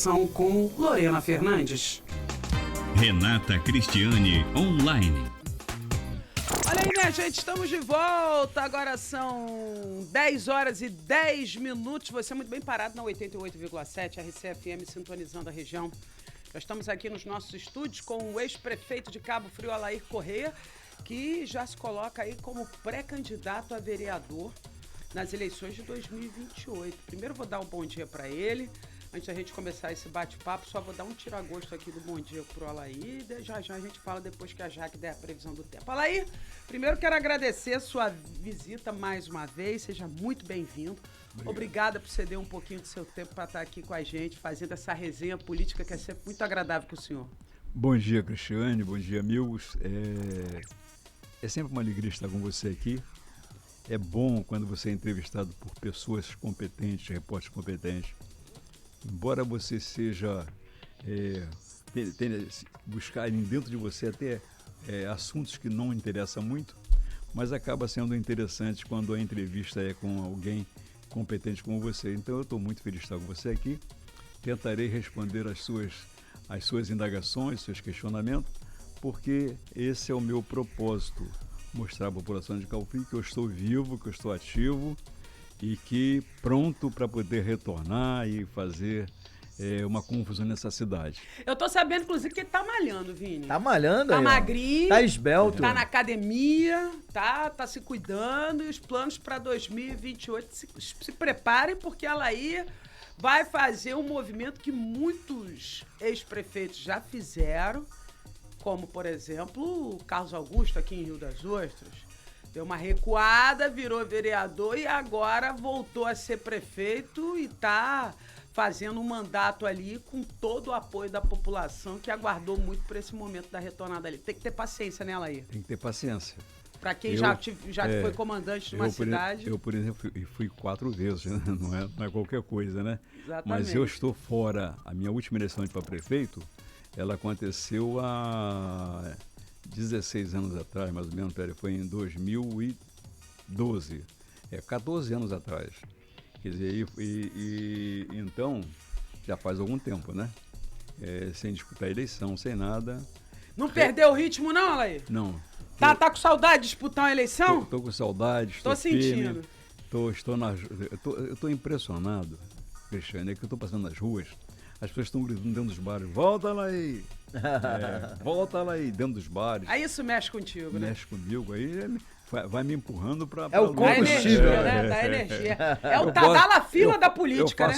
São com Lorena Fernandes. Renata Cristiane Online. Olha aí, minha gente, estamos de volta. Agora são 10 horas e 10 minutos. Você é muito bem parado na 88,7, RCFM, sintonizando a região. Nós estamos aqui nos nossos estúdios com o ex-prefeito de Cabo Frio, Alair Corrêa, que já se coloca aí como pré-candidato a vereador nas eleições de 2028. Primeiro vou dar um bom dia para ele. Antes da gente começar esse bate-papo, só vou dar um tira-gosto aqui do bom dia pro Alair. Já a gente fala depois que a Jaque der a previsão do tempo. Alair, primeiro quero agradecer a sua visita mais uma vez. Seja muito bem-vindo. Obrigada por ceder um pouquinho do seu tempo para estar aqui com a gente, fazendo essa resenha política que é sempre muito agradável com o senhor. Bom dia, Cristiane. Bom dia, amigos. É sempre uma alegria estar com você aqui. É bom quando você é entrevistado por pessoas competentes, repórteres competentes. Embora você seja buscarem dentro de você até assuntos que não interessam muito, mas acaba sendo interessante quando a entrevista é com alguém competente como você. Então eu estou muito feliz de estar com você aqui. Tentarei responder as suas indagações, seus questionamentos, porque esse é o meu propósito, mostrar à população de Cabo Frio que eu estou vivo, que eu estou ativo, e que pronto para poder retornar e fazer uma confusão nessa cidade. Eu tô sabendo, inclusive, que ele tá malhando, Vini. Tá malhando Tá aí, magrinho. Tá esbelto. Tá na academia, tá se cuidando. E os planos para 2028 se preparem, porque ela aí vai fazer um movimento que muitos ex-prefeitos já fizeram, como, por exemplo, o Carlos Augusto aqui em Rio das Ostras. Deu uma recuada, virou vereador e agora voltou a ser prefeito e está fazendo um mandato ali com todo o apoio da população que aguardou muito por esse momento da retornada ali. Tem que ter paciência, né, Alair? Tem que ter paciência. Para quem já foi comandante de uma cidade. Eu, por exemplo, fui 4 vezes, né? Não é qualquer coisa, né? Exatamente. Mas eu estou fora. A minha última eleição para prefeito, ela aconteceu há 16 anos atrás, mais ou menos, foi em 2012, 14 anos atrás. Quer dizer, então, já faz algum tempo, né? Sem disputar a eleição, sem nada. Não perdeu o ritmo não, Alair? Não. Tá com saudade de disputar uma eleição? Tô com saudade, estou sentindo. Eu tô impressionado, Cristiane, é que eu tô passando nas ruas, as pessoas estão gritando dentro dos bares, volta lá aí! Volta lá aí, dentro dos bares. Aí isso mexe contigo, né? Mexe comigo, aí vai me empurrando para É o combustível, né? Da energia. É o tadala fila da política, né?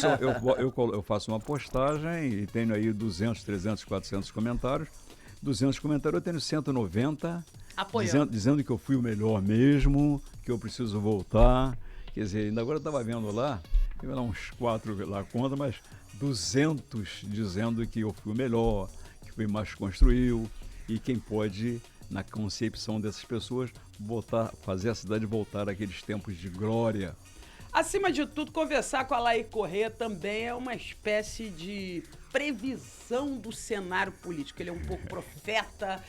Eu faço uma postagem e tenho aí 200, 300, 400 comentários. 200 comentários, eu tenho 190 dizendo que eu fui o melhor mesmo, que eu preciso voltar. Quer dizer, ainda agora eu estava vendo lá, tem lá uns 4 lá contra, mas 200 dizendo que eu fui o melhor, que foi mais construiu, e quem pode, na concepção dessas pessoas, fazer a cidade voltar àqueles tempos de glória. Acima de tudo, conversar com a Alair Corrêa também é uma espécie de previsão do cenário político. Ele é um pouco profeta.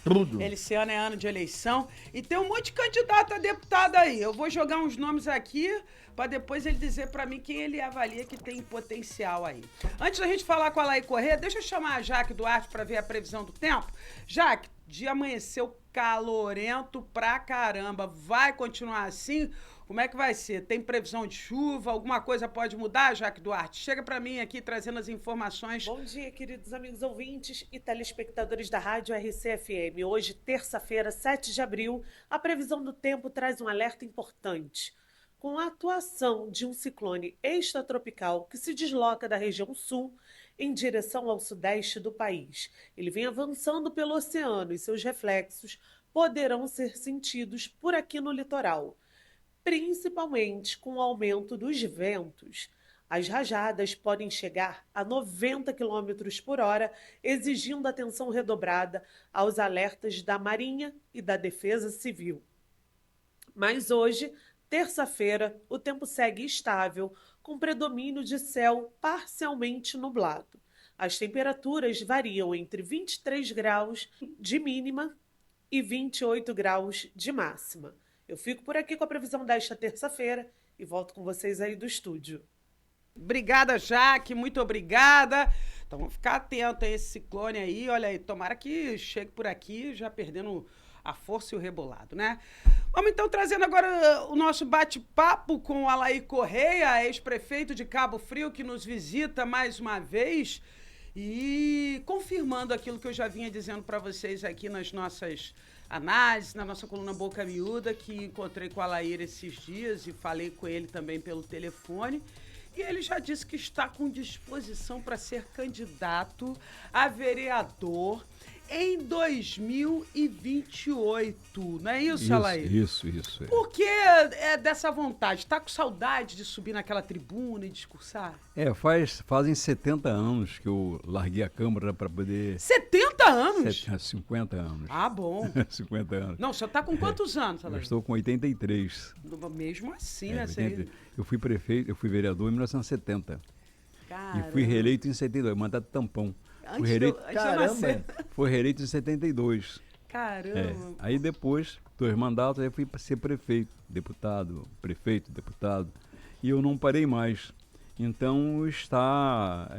Tudo. Esse ano é ano de eleição. E tem um monte de candidato a deputado aí. Eu vou jogar uns nomes aqui para depois ele dizer para mim quem ele avalia que tem potencial aí. Antes da gente falar com a Alair Corrêa, deixa eu chamar a Jaque Duarte para ver a previsão do tempo. Jaque, dia amanheceu calorento pra caramba. Vai continuar assim? Como é que vai ser? Tem previsão de chuva? Alguma coisa pode mudar, Jaque Duarte? Chega para mim aqui trazendo as informações. Bom dia, queridos amigos ouvintes e telespectadores da Rádio RCFM. Hoje, terça-feira, 7 de abril, a previsão do tempo traz um alerta importante. Com a atuação de um ciclone extratropical que se desloca da região sul em direção ao sudeste do país. Ele vem avançando pelo oceano e seus reflexos poderão ser sentidos por aqui no litoral, principalmente com o aumento dos ventos. As rajadas podem chegar a 90 km por hora, exigindo atenção redobrada aos alertas da Marinha e da Defesa Civil. Mas hoje, terça-feira, o tempo segue estável, com predomínio de céu parcialmente nublado. As temperaturas variam entre 23 graus de mínima e 28 graus de máxima. Eu fico por aqui com a previsão desta terça-feira e volto com vocês aí do estúdio. Obrigada, Jaque, muito obrigada. Então vamos ficar atento a esse ciclone aí. Olha aí, tomara que chegue por aqui já perdendo a força e o rebolado, né? Vamos então trazendo agora o nosso bate-papo com o Alair Correia, ex-prefeito de Cabo Frio, que nos visita mais uma vez e confirmando aquilo que eu já vinha dizendo para vocês aqui nas nossas análises, na nossa coluna Boca Miúda, que encontrei com o Alair esses dias e falei com ele também pelo telefone. E ele já disse que está com disposição para ser candidato a vereador em 2028. Não é isso, Alair? Isso. Por que é dessa vontade? Está com saudade de subir naquela tribuna e discursar? Fazem 70 anos que eu larguei a Câmara para poder... 70 anos? 50 anos. Ah, bom. 50 anos. Não, o senhor está com quantos anos, Eu Alair? estou com 83. Mesmo assim, né? 80. Eu fui prefeito, eu fui vereador em 1970. Caramba. E fui reeleito em 72, mandato tampão. Antes Fui reeleito, de eu nascer. fui reeleito em 72. Caramba. Aí depois, 2 mandatos, aí fui para ser prefeito, deputado. E eu não parei mais. Então está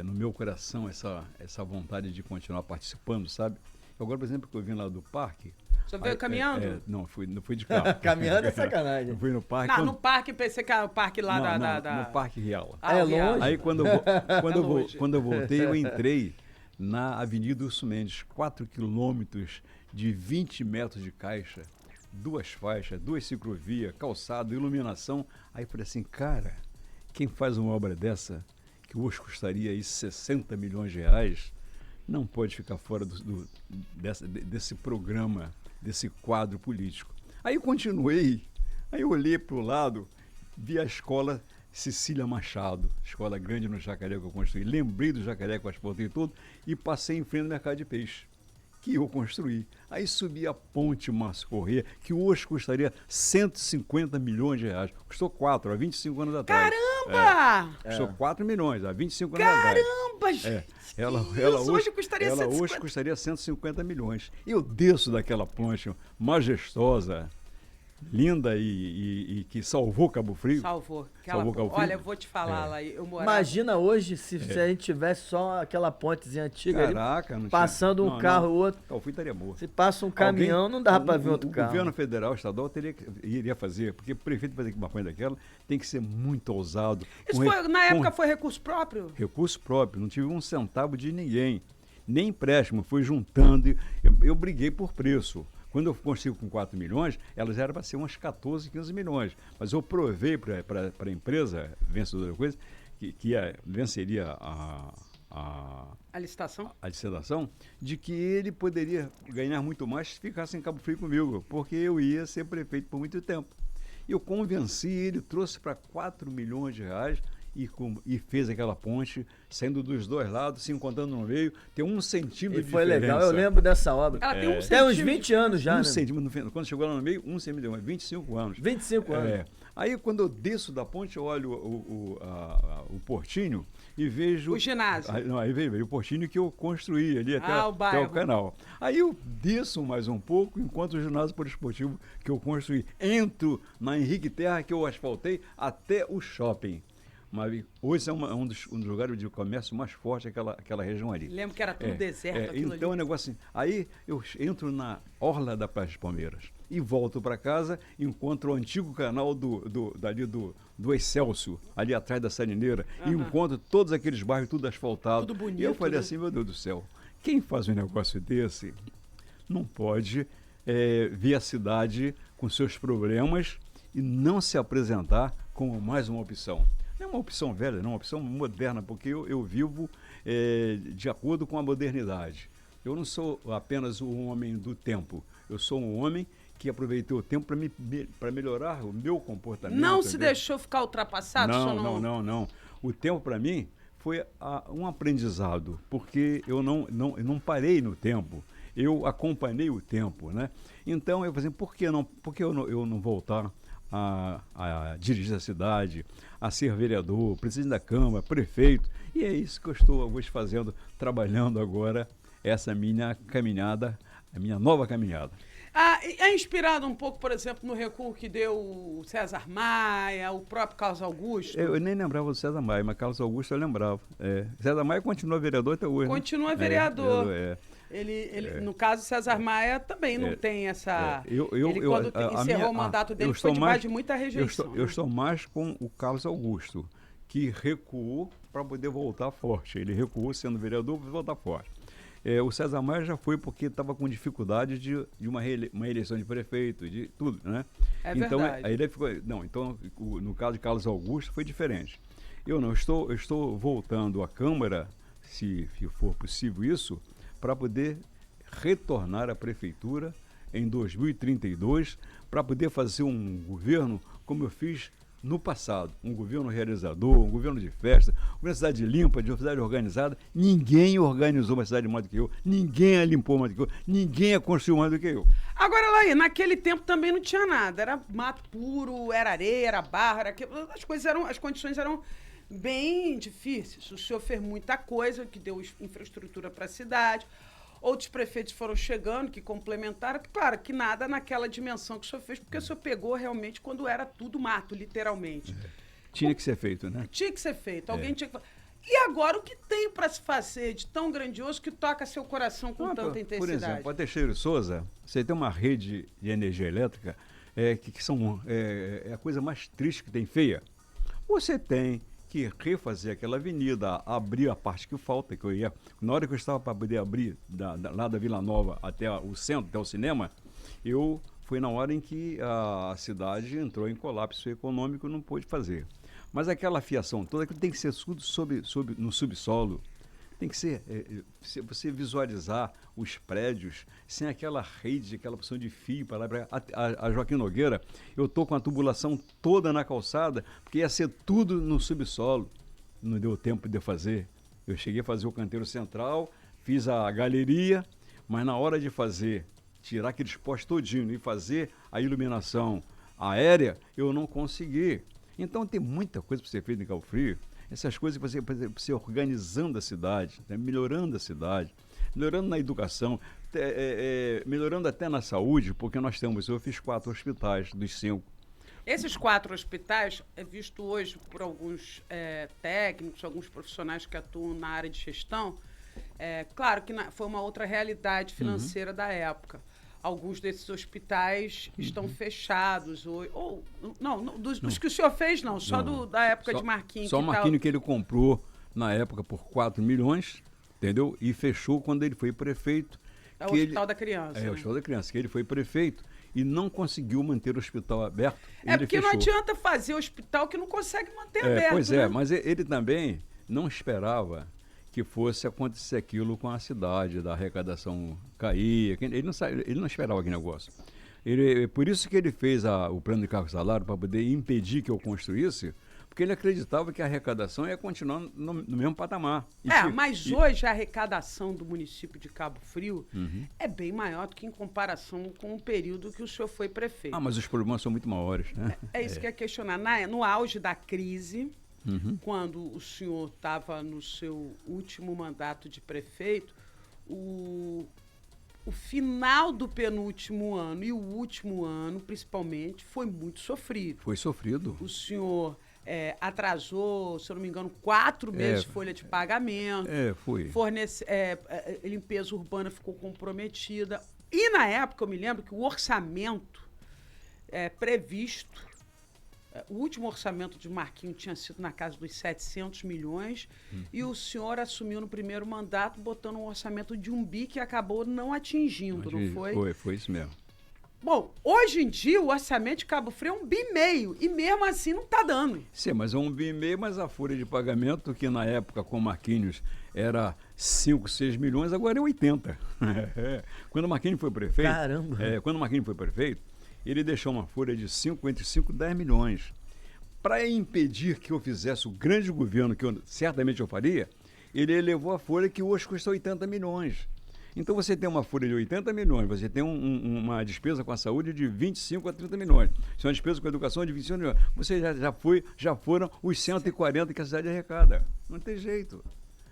no meu coração essa vontade de continuar participando, sabe? Agora, por exemplo, que eu vim lá do parque... O senhor veio caminhando? Não fui de carro. Caminhando é sacanagem. Eu fui no parque... Não, no parque, pensei que era o parque lá no Parque Real. Ah, É o Real. longe? Aí quando longe. eu voltei, eu entrei na Avenida Urso Mendes, 4 quilômetros de 20 metros de caixa, 2 faixas, 2 ciclovias, calçado, iluminação. Aí eu falei assim, cara, quem faz uma obra dessa, que hoje custaria aí 60 milhões de reais, não pode ficar fora desse programa, desse quadro político. Aí eu continuei, aí eu olhei para o lado, vi a escola Cecília Machado, escola grande no Jacaré que eu construí. Lembrei do Jacaré que eu asfaltei todo e passei em frente ao mercado de peixe, que eu construí. Aí subi a ponte Márcio Corrêa, que hoje custaria 150 milhões de reais. Custou 4, há 25 anos atrás. Caramba! Custou 4 milhões, há 25 anos atrás. Caramba, gente! Ela hoje custaria ela 150. hoje custaria 150 milhões. Eu desço daquela ponte majestosa, linda e que salvou Cabo Frio. Salvou Cabo Frio. Olha, eu vou te falar lá, eu morava... Imagina hoje se a gente tivesse só aquela pontezinha antiga Caraca, ali, não passando tinha, um carro ou outro. Cabo Frio estaria morto. Se passa um caminhão, não dá para ver outro O carro. governo federal, estadual, iria fazer, porque o prefeito fazer uma coisa daquela tem que ser muito ousado. Isso na época foi recurso próprio? Recurso próprio, não tive um centavo de ninguém, nem empréstimo, fui juntando, eu briguei por preço. Quando eu consigo com 4 milhões, elas eram para ser umas 14, 15 milhões. Mas eu provei para a empresa vencedora coisa, que venceria A licitação? a licitação, de que ele poderia ganhar muito mais se ficasse em Cabo Frio comigo, porque eu ia ser prefeito por muito tempo. Eu convenci ele, trouxe para 4 milhões de reais e fez aquela ponte, saindo dos dois lados, se encontrando no meio, tem 1 centímetro E de foi diferença. legal, eu lembro dessa obra. Ela tem um Tem uns centímetro. 20 anos já, 1 né? centímetro, no final, quando chegou lá no meio, 1 centímetro, 25 anos. 25 anos. É. Aí quando eu desço da ponte, eu olho o portinho e vejo... O ginásio. Aí veio o portinho que eu construí ali até o o bairro. canal. Aí eu desço mais um pouco, enquanto o ginásio poliesportivo que eu construí. Entro na Henrique Terra, que eu asfaltei, até o shopping. Mas hoje é um dos lugares de comércio mais forte, aquela região ali. Lembro que era tudo deserto, aquilo Então é um ali. negócio assim. Aí eu entro na orla da Praia dos Palmeiras e volto para casa, encontro o antigo canal do Excelsior, ali atrás da Salineira, e encontro todos aqueles bairros, tudo asfaltado. Tudo bonito, E eu falei né? assim, meu Deus do céu, quem faz um negócio desse não pode ver a cidade com seus problemas e não se apresentar como mais uma opção. Não é uma opção velha, não, é uma opção moderna, porque eu vivo de acordo com a modernidade. Eu não sou apenas um homem do tempo, eu sou um homem que aproveitei o tempo para melhorar o meu comportamento. Não se entendeu? deixou ficar ultrapassado? Só Não. O tempo para mim foi um aprendizado, porque eu não parei no tempo, eu acompanhei o tempo, né? Então eu falei assim, por que eu não voltar a dirigir a cidade, a ser vereador, presidente da Câmara, prefeito? E é isso que eu estou hoje fazendo, trabalhando agora essa minha caminhada, a minha nova caminhada. É inspirado um pouco, por exemplo, no recuo que deu o César Maia, o próprio Carlos Augusto? Eu nem lembrava do César Maia, mas Carlos Augusto eu lembrava. César Maia continua vereador até hoje. Continua vereador. No caso, César Maia também não tem essa... Ele, quando encerrou o mandato dele, foi debaixo de muita rejeição. Eu estou mais com o Carlos Augusto, que recuou para poder voltar forte. Ele recuou sendo vereador para voltar forte. O César Maia já foi porque estava com dificuldade de uma eleição de prefeito, de tudo, né? Então, verdade. aí ele ficou... Não, então, no caso de Carlos Augusto, foi diferente. Eu estou voltando à Câmara, se for possível isso, para poder retornar à prefeitura em 2032, para poder fazer um governo como eu fiz no passado, um governo realizador, um governo de festa, uma cidade limpa, de uma cidade organizada. Ninguém organizou uma cidade mais do que eu, ninguém a limpou mais do que eu, ninguém a construiu mais do que eu. Agora, Laí, naquele tempo também não tinha nada, era mato puro, era areia, era barro, as condições eram bem difíceis. O senhor fez muita coisa que deu infraestrutura para a cidade. Outros prefeitos foram chegando, que complementaram. Claro, que nada naquela dimensão que o senhor fez, porque o senhor pegou realmente quando era tudo mato, literalmente. Tinha que ser feito, né? Tinha que ser feito. Alguém tinha que... E agora, o que tem para se fazer de tão grandioso que toca seu coração com tanta intensidade? Por exemplo, a Teixeira e Souza, você tem uma rede de energia elétrica que são a coisa mais triste que tem, feia. Você tem que refazer aquela avenida, abrir a parte que falta, que eu ia... Na hora que eu estava para poder abrir lá da Vila Nova até o centro, até o cinema, foi na hora em que a cidade entrou em colapso econômico e não pôde fazer. Mas aquela fiação toda que tem que ser tudo no subsolo. Tem que ser, você visualizar os prédios sem aquela rede, aquela opção de fio para lá. A Joaquim Nogueira, eu estou com a tubulação toda na calçada, porque ia ser tudo no subsolo. Não deu tempo de fazer. Eu cheguei a fazer o canteiro central, fiz a galeria, mas na hora de tirar aqueles postes todinho e fazer a iluminação aérea, eu não consegui. Então tem muita coisa para ser feita em Cabo Frio. Essas coisas que você organizando a cidade, né? Melhorando a cidade, melhorando na educação, melhorando até na saúde, porque eu fiz 4 hospitais dos 5. Esses 4 hospitais é visto hoje por alguns técnicos, alguns profissionais que atuam na área de gestão. Claro que foi uma outra realidade financeira da época. Alguns desses hospitais estão fechados. Dos que o senhor fez, não. Só da época de Marquinhos. Só o Marquinhos que ele comprou na época por 4 milhões, entendeu? E fechou quando ele foi prefeito. O Hospital da Criança. O Hospital da Criança, que ele foi prefeito e não conseguiu manter o hospital aberto. Porque não adianta fazer hospital que não consegue manter aberto. Pois é, mas ele também não esperava que fosse acontecer aquilo com a cidade, da arrecadação cair. Ele não esperava aquele negócio. Por isso que ele fez o plano de cargo e salário, para poder impedir que eu construísse, porque ele acreditava que a arrecadação ia continuar no mesmo patamar. Mas hoje a arrecadação do município de Cabo Frio é bem maior do que em comparação com o período que o senhor foi prefeito. Mas os problemas são muito maiores, né? É isso que eu ia questionar. No auge da crise... Quando o senhor estava no seu último mandato de prefeito, o final do penúltimo ano e o último ano, principalmente, foi muito sofrido. Foi sofrido. O senhor atrasou, se eu não me engano, 4 meses de folha de pagamento. Foi. Limpeza urbana ficou comprometida. E, na época, eu me lembro que o orçamento previsto... O último orçamento de Marquinhos tinha sido na casa dos 700 milhões e o senhor assumiu no primeiro mandato botando um orçamento de 1 bi que acabou não atingindo, não foi? Foi isso mesmo. Bom, hoje em dia o orçamento de Cabo Frio é 1,5 bi e mesmo assim não está dando. Sim, mas é 1,5 bi, mas a folha de pagamento que na época com Marquinhos era 5, 6 milhões, agora é 80. Quando o Marquinhos foi prefeito... Caramba! Quando o Marquinhos foi prefeito, ele deixou uma folha de entre 5 e 10 milhões. Para impedir que eu fizesse o grande governo que certamente eu faria, ele elevou a folha que hoje custa 80 milhões. Então você tem uma folha de 80 milhões, você tem uma despesa com a saúde de 25 a 30 milhões. Se uma despesa com a educação de 25 milhões, você já foram os 140 que a cidade arrecada. Não tem jeito.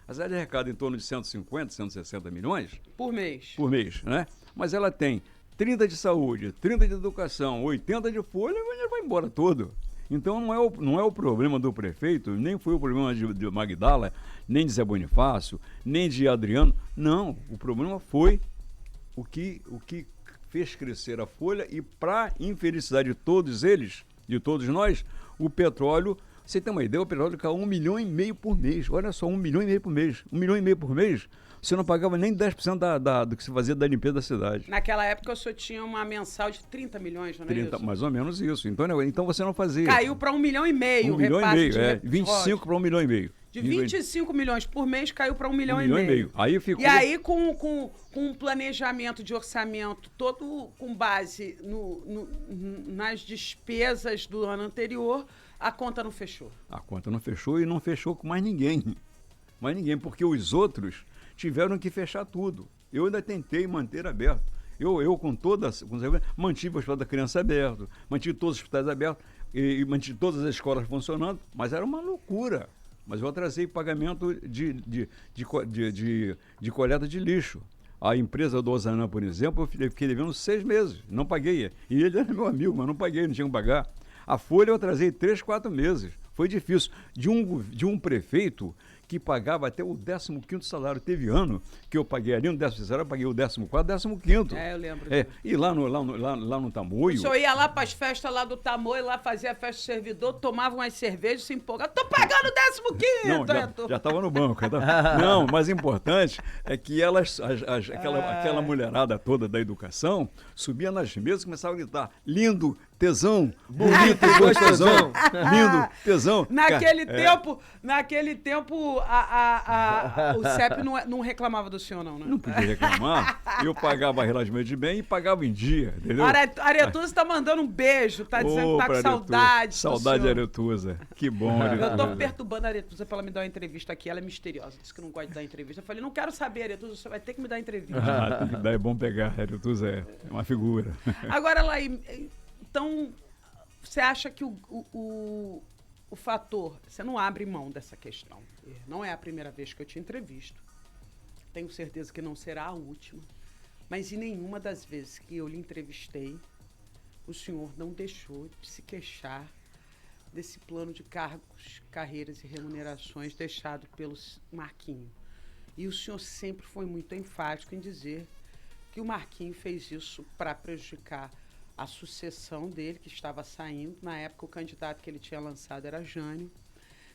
A cidade arrecada em torno de 150, 160 milhões. Por mês. Por mês, né? Mas ela tem 30 de saúde, 30 de educação, 80 de folha, ele vai embora todo. Então não é o problema do prefeito, nem foi o problema de Magdala, nem de Zé Bonifácio, nem de Adriano. Não, o problema foi o que fez crescer a folha e, para infelicidade de todos eles, de todos nós, o petróleo, você tem uma ideia, o petróleo caiu 1,5 milhão por mês. Olha só, 1,5 milhão por mês. 1,5 milhão por mês, você não pagava nem 10% do que se fazia da limpeza da cidade. Naquela época, o senhor tinha uma mensal de 30 milhões, não é isso? Mais ou menos isso. Então você não fazia. Caiu para 1,5 milhão. 1,5 milhão, 25 para 1,5 milhão. De 25 milhões por mês, caiu para 1,5 milhão. 1,5 milhão. Aí ficou... E aí, com um planejamento de orçamento todo com base nas despesas do ano anterior, a conta não fechou. A conta não fechou e não fechou com mais ninguém. Mais ninguém, porque os outros tiveram que fechar tudo. Eu ainda tentei manter aberto. Eu mantive o Hospital da Criança aberto, mantive todos os hospitais abertos, e mantive todas as escolas funcionando, mas era uma loucura. Mas eu atrasei pagamento de coleta de lixo. A empresa do Ozanam, por exemplo, eu fiquei devendo 6 meses, não paguei. E ele era meu amigo, mas não paguei, não tinha que pagar. A folha eu atrasei 3, 4 meses. Foi difícil. De um prefeito que pagava até o 15º salário. Teve ano que eu paguei ali no 13º salário, eu paguei o 14º, 15º. Eu lembro. E lá no Tamoio... O senhor ia lá para as festas lá do Tamoio, lá fazia a festa do servidor, tomava umas cervejas, se empolgava. Tô pagando o 15º! Não, já estava no banco. Não, o mais importante é que aquela mulherada toda da educação subia nas mesas e começava a gritar: lindo, tesão, bonito, gostosão, lindo, tesão. Naquele tempo, o CEP não reclamava do senhor, não, né? Não podia reclamar. Eu pagava relativamente bem e pagava em dia, entendeu? Aretusa tá mandando um beijo, tá dizendo que tá com saudade. Saudade de Aretusa. Que bom, Aretusa. Eu tô perturbando a Aretusa pra ela me dar uma entrevista aqui. Ela é misteriosa, disse que não gosta de dar entrevista. Eu falei, não quero saber, Aretusa, você vai ter que me dar entrevista. Tem que dar, é bom pegar. A Aretusa é uma figura. Agora, Laí, então, você acha que o fator... Você não abre mão dessa questão. Não é a primeira vez que eu te entrevisto. Tenho certeza que não será a última. Mas em nenhuma das vezes que eu lhe entrevistei, o senhor não deixou de se queixar desse plano de cargos, carreiras e remunerações deixado pelo Marquinho. E o senhor sempre foi muito enfático em dizer que o Marquinho fez isso para prejudicar a sucessão dele, que estava saindo. Na época, o candidato que ele tinha lançado era Jânio.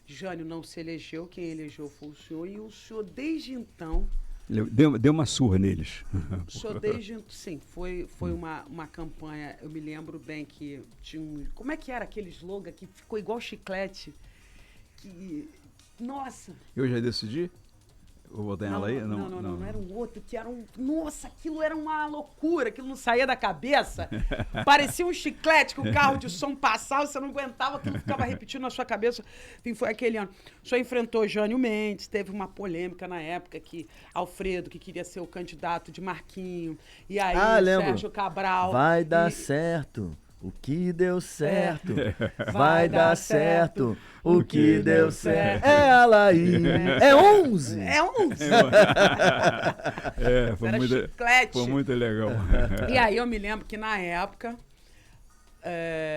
Jânio não se elegeu, quem elegeu foi o senhor. E o senhor, desde então... Deu uma surra neles. O senhor, sim, foi uma campanha, eu me lembro bem que tinha um... Como é que era aquele slogan que ficou igual chiclete? Nossa! Eu já decidi? Vou botar ela aí? Não, era um outro que era um... Nossa, aquilo era uma loucura, aquilo não saía da cabeça. Parecia um chiclete que o carro de som passava, você não aguentava, aquilo ficava repetindo na sua cabeça. Enfim, foi aquele ano. O senhor enfrentou Jânio Mendes, teve uma polêmica na época que Alfredo, que queria ser o candidato de Marquinho, e aí Sérgio Cabral... Vai dar certo. O que deu certo, vai dar certo. O que deu certo é a Laí. É 11. É 11. Foi muito legal. E aí eu me lembro que na época,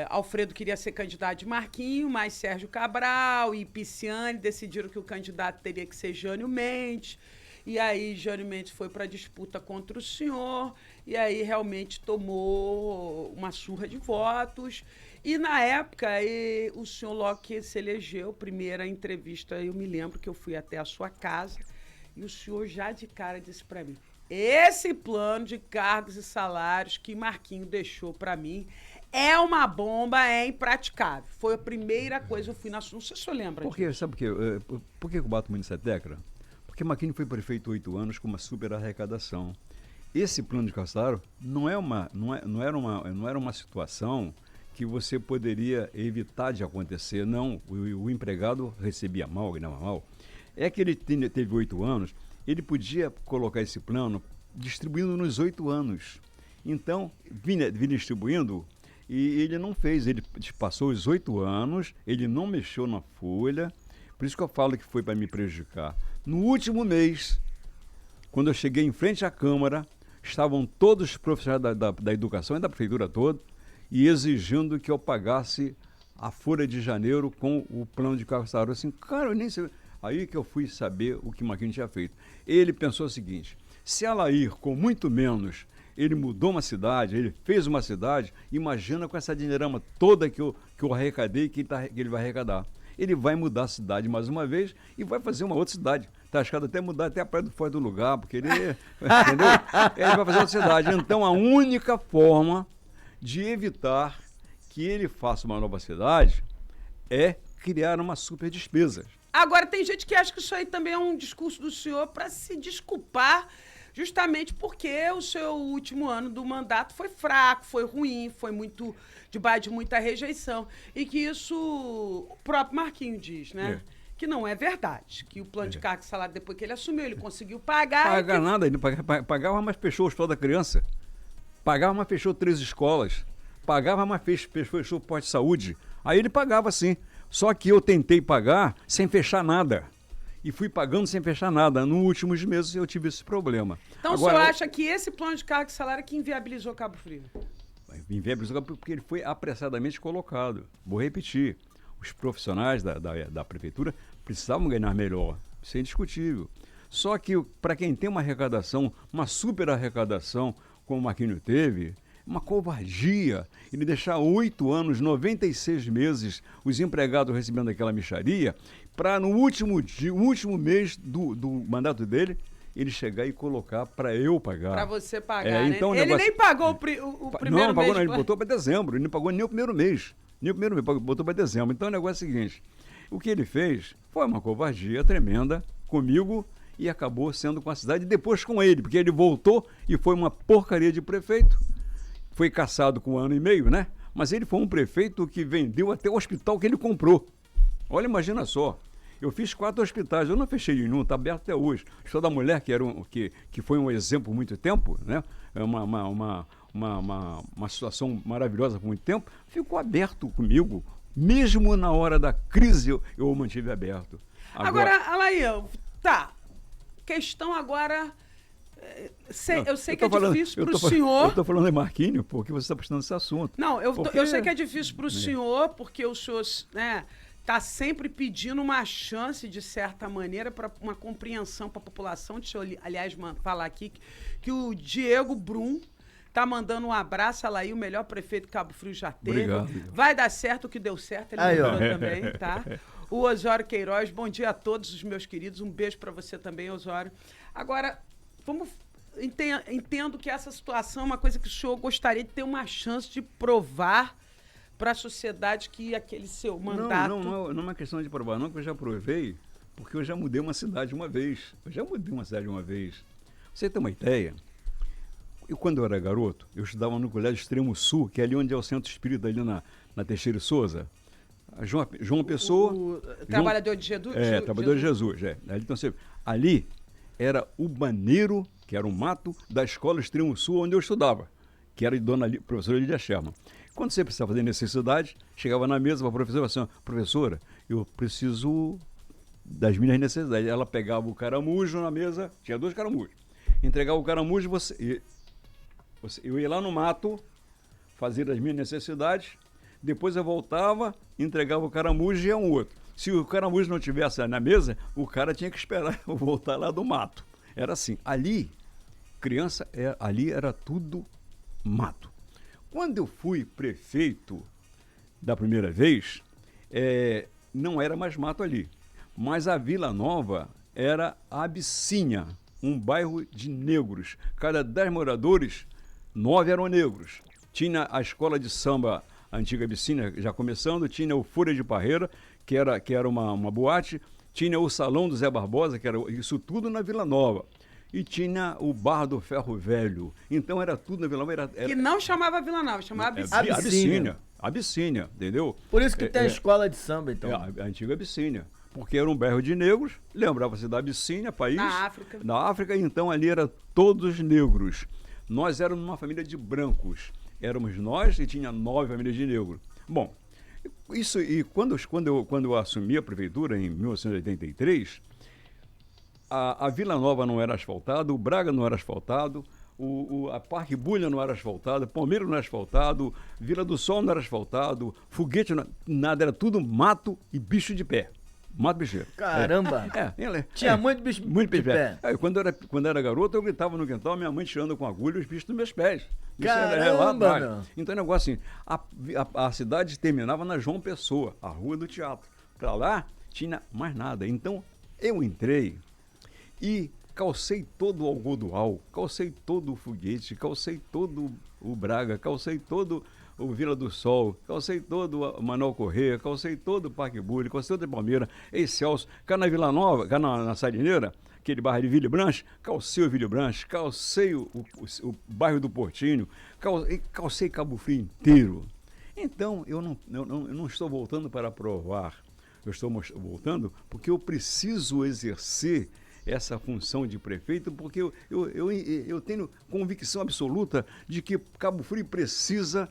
Alfredo queria ser candidato de Marquinho, mas Sérgio Cabral e Pisciani decidiram que o candidato teria que ser Jânio Mendes. E aí Jânio Mendes foi para a disputa contra o senhor, e aí realmente tomou uma surra de votos. E na época, o senhor logo que se elegeu, primeira entrevista, eu me lembro que eu fui até a sua casa, e o senhor já de cara disse para mim, esse plano de cargos e salários que Marquinho deixou para mim é uma bomba, é impraticável. Foi a primeira coisa, eu fui na... Não sei se o senhor lembra disso. Sabe por que eu bato muito nessa tecla? Porque Marquinho foi prefeito 8 anos com uma super arrecadação. Esse plano de salário não era uma situação que você poderia evitar de acontecer. Não, o empregado recebia mal, ganhava mal. É que ele teve 8 anos, ele podia colocar esse plano distribuindo nos 8 anos. Então, vinha distribuindo e ele não fez. Ele passou os 8 anos, ele não mexeu na folha. Por isso que eu falo que foi para me prejudicar. No último mês, quando eu cheguei em frente à Câmara, estavam todos os profissionais da educação e da prefeitura toda e exigindo que eu pagasse a folha de janeiro com o plano de cargo salário. Assim, cara, eu nem sei. Aí que eu fui saber o que o Marquinhos tinha feito. Ele pensou o seguinte: se Alair, com muito menos, ele mudou uma cidade, ele fez uma cidade, imagina com essa dinheirama toda que eu arrecadei, que ele vai arrecadar. Ele vai mudar a cidade mais uma vez e vai fazer uma outra cidade. Está arriscado até mudar até a Praia do Forte do lugar, porque ele, entendeu? Ele vai fazer outra cidade. Então, a única forma de evitar que ele faça uma nova cidade é criar uma super despesa. Agora, tem gente que acha que isso aí também é um discurso do senhor para se desculpar, justamente porque o seu último ano do mandato foi fraco, foi ruim, foi muito debaixo de muita rejeição. E que isso o próprio Marquinhos diz, né? É. Que não é verdade. Que o plano de cargo e salário, depois que ele assumiu, ele conseguiu pagar. Pagar nada, ele pagava, mas fechou o hospital da criança. Pagava, mas fechou 3 escolas. Pagava, mas fechou o posto de saúde. Aí ele pagava sim. Só que eu tentei pagar sem fechar nada. E fui pagando sem fechar nada. Nos últimos meses eu tive esse problema. Então agora, o senhor acha que esse plano de cargo e salário é que inviabilizou Cabo Frio? Inviabilizou porque ele foi apressadamente colocado. Vou repetir. Os profissionais da prefeitura precisavam ganhar melhor. Isso é indiscutível. Só que para quem tem uma arrecadação, uma super arrecadação, como o Marquinhos teve, uma covardia ele deixar 8 anos, 96 meses, os empregados recebendo aquela mixaria, para no último mês do mandato dele, ele chegar e colocar para eu pagar. Para você pagar, né? Então, ele nem pagou o primeiro mês. Não pagou, não, ele botou para dezembro, ele não pagou nem o primeiro mês. Nem o primeiro mês, botou para dezembro. Então o negócio é o seguinte: o que ele fez foi uma covardia tremenda comigo e acabou sendo com a cidade e depois com ele, porque ele voltou e foi uma porcaria de prefeito. Foi cassado com 1 ano e meio, né? Mas ele foi um prefeito que vendeu até o hospital que ele comprou. Olha, imagina só. Eu fiz 4 hospitais, eu não fechei nenhum, está aberto até hoje. O Hospital da Mulher, que foi um exemplo por muito tempo, né? É uma situação maravilhosa por muito tempo, ficou aberto comigo. Mesmo na hora da crise, eu o mantive aberto. Agora Alair, tá. Questão agora... eu sei que é difícil para o senhor... Eu estou falando de Marquinhos porque você está prestando esse assunto. Não, eu sei que é difícil para o senhor, porque o senhor... né, está sempre pedindo uma chance, de certa maneira, para uma compreensão para a população. Deixa eu, aliás, falar aqui que o Diego Brum tá mandando um abraço, Alair, o melhor prefeito que Cabo Frio já teve. Obrigado. Vai dar certo o que deu certo, ele mandou também, tá? O Osório Queiroz, bom dia a todos os meus queridos, um beijo para você também, Osório. Agora, entendo que essa situação é uma coisa que o senhor gostaria de ter uma chance de provar para a sociedade que aquele seu mandato... Não é uma questão de provar, não, porque eu já provei, porque eu já mudei uma cidade uma vez. Você tem uma ideia? Quando eu era garoto, eu estudava no Colégio Extremo Sul, que é ali onde é o Centro Espírita, ali na Teixeira e Souza. João Pessoa... Trabalhador de Jesus? Trabalhador de Jesus. Então, ali era o baneiro, que era um mato, da Escola Extremo Sul, onde eu estudava, que era de professora Lídia Sherman. Quando você precisava fazer necessidade, chegava na mesa para a professora e falava assim: professora, eu preciso das minhas necessidades. Ela pegava o caramujo na mesa, tinha 2 caramujos, entregava o caramujo e eu ia lá no mato, fazer as minhas necessidades, depois eu voltava, entregava o caramujo e ia um outro. Se o caramujo não estivesse na mesa, o cara tinha que esperar eu voltar lá do mato. Era assim. Ali, ali era tudo mato. Quando eu fui prefeito da primeira vez, não era mais mato ali. Mas a Vila Nova era a Abissínia, um bairro de negros. Cada 10 moradores, 9 eram negros. Tinha a escola de samba, a antiga Abissínia, já começando, tinha o Folha de Parreira, que era uma boate, tinha o Salão do Zé Barbosa, que era isso tudo na Vila Nova. E tinha o Bar do Ferro Velho. Então era tudo na Vila Nova. Que não chamava Vila Nova, chamava Abissínia. Abissínia, entendeu? Por isso que tem a escola de samba, então. A antiga Abissínia. Porque era um bairro de negros, lembrava-se da Abissínia, país. Na África, então ali era todos negros. Nós éramos uma família de brancos. Éramos nós e tinha 9 famílias de negros. Bom, isso, e quando eu assumi a prefeitura em 1983, a Vila Nova não era asfaltada, o Braga não era asfaltado, a Parque Bulha não era asfaltada, Palmeiras não era asfaltado, Vila do Sol não era asfaltado, Foguete, nada, era tudo mato e bicho de pé. Mato bicheiro. Caramba! Tinha muito bicho de pé. Quando era garoto, eu gritava no quintal, minha mãe tirando com agulha os bichos dos meus pés. Caramba, não. Então é um negócio assim, a cidade terminava na João Pessoa, a rua do teatro. Pra lá, tinha mais nada. Então, eu entrei e calcei todo o Algodoal, calcei todo o Foguete, calcei todo o Braga, calcei todo o Vila do Sol, calcei todo o Manuel Corrêa, calcei todo o Parque Bulli, calcei todo o Palmeiras, Excelso, cá na Vila Nova, cá na Sarineira, aquele bairro de Ville Branche, calcei o Ville Branche, calcei o bairro do Portinho, calcei Cabo Frio inteiro. Então, eu não estou voltando para provar, eu estou voltando porque eu preciso exercer essa função de prefeito, porque eu tenho convicção absoluta de que Cabo Frio precisa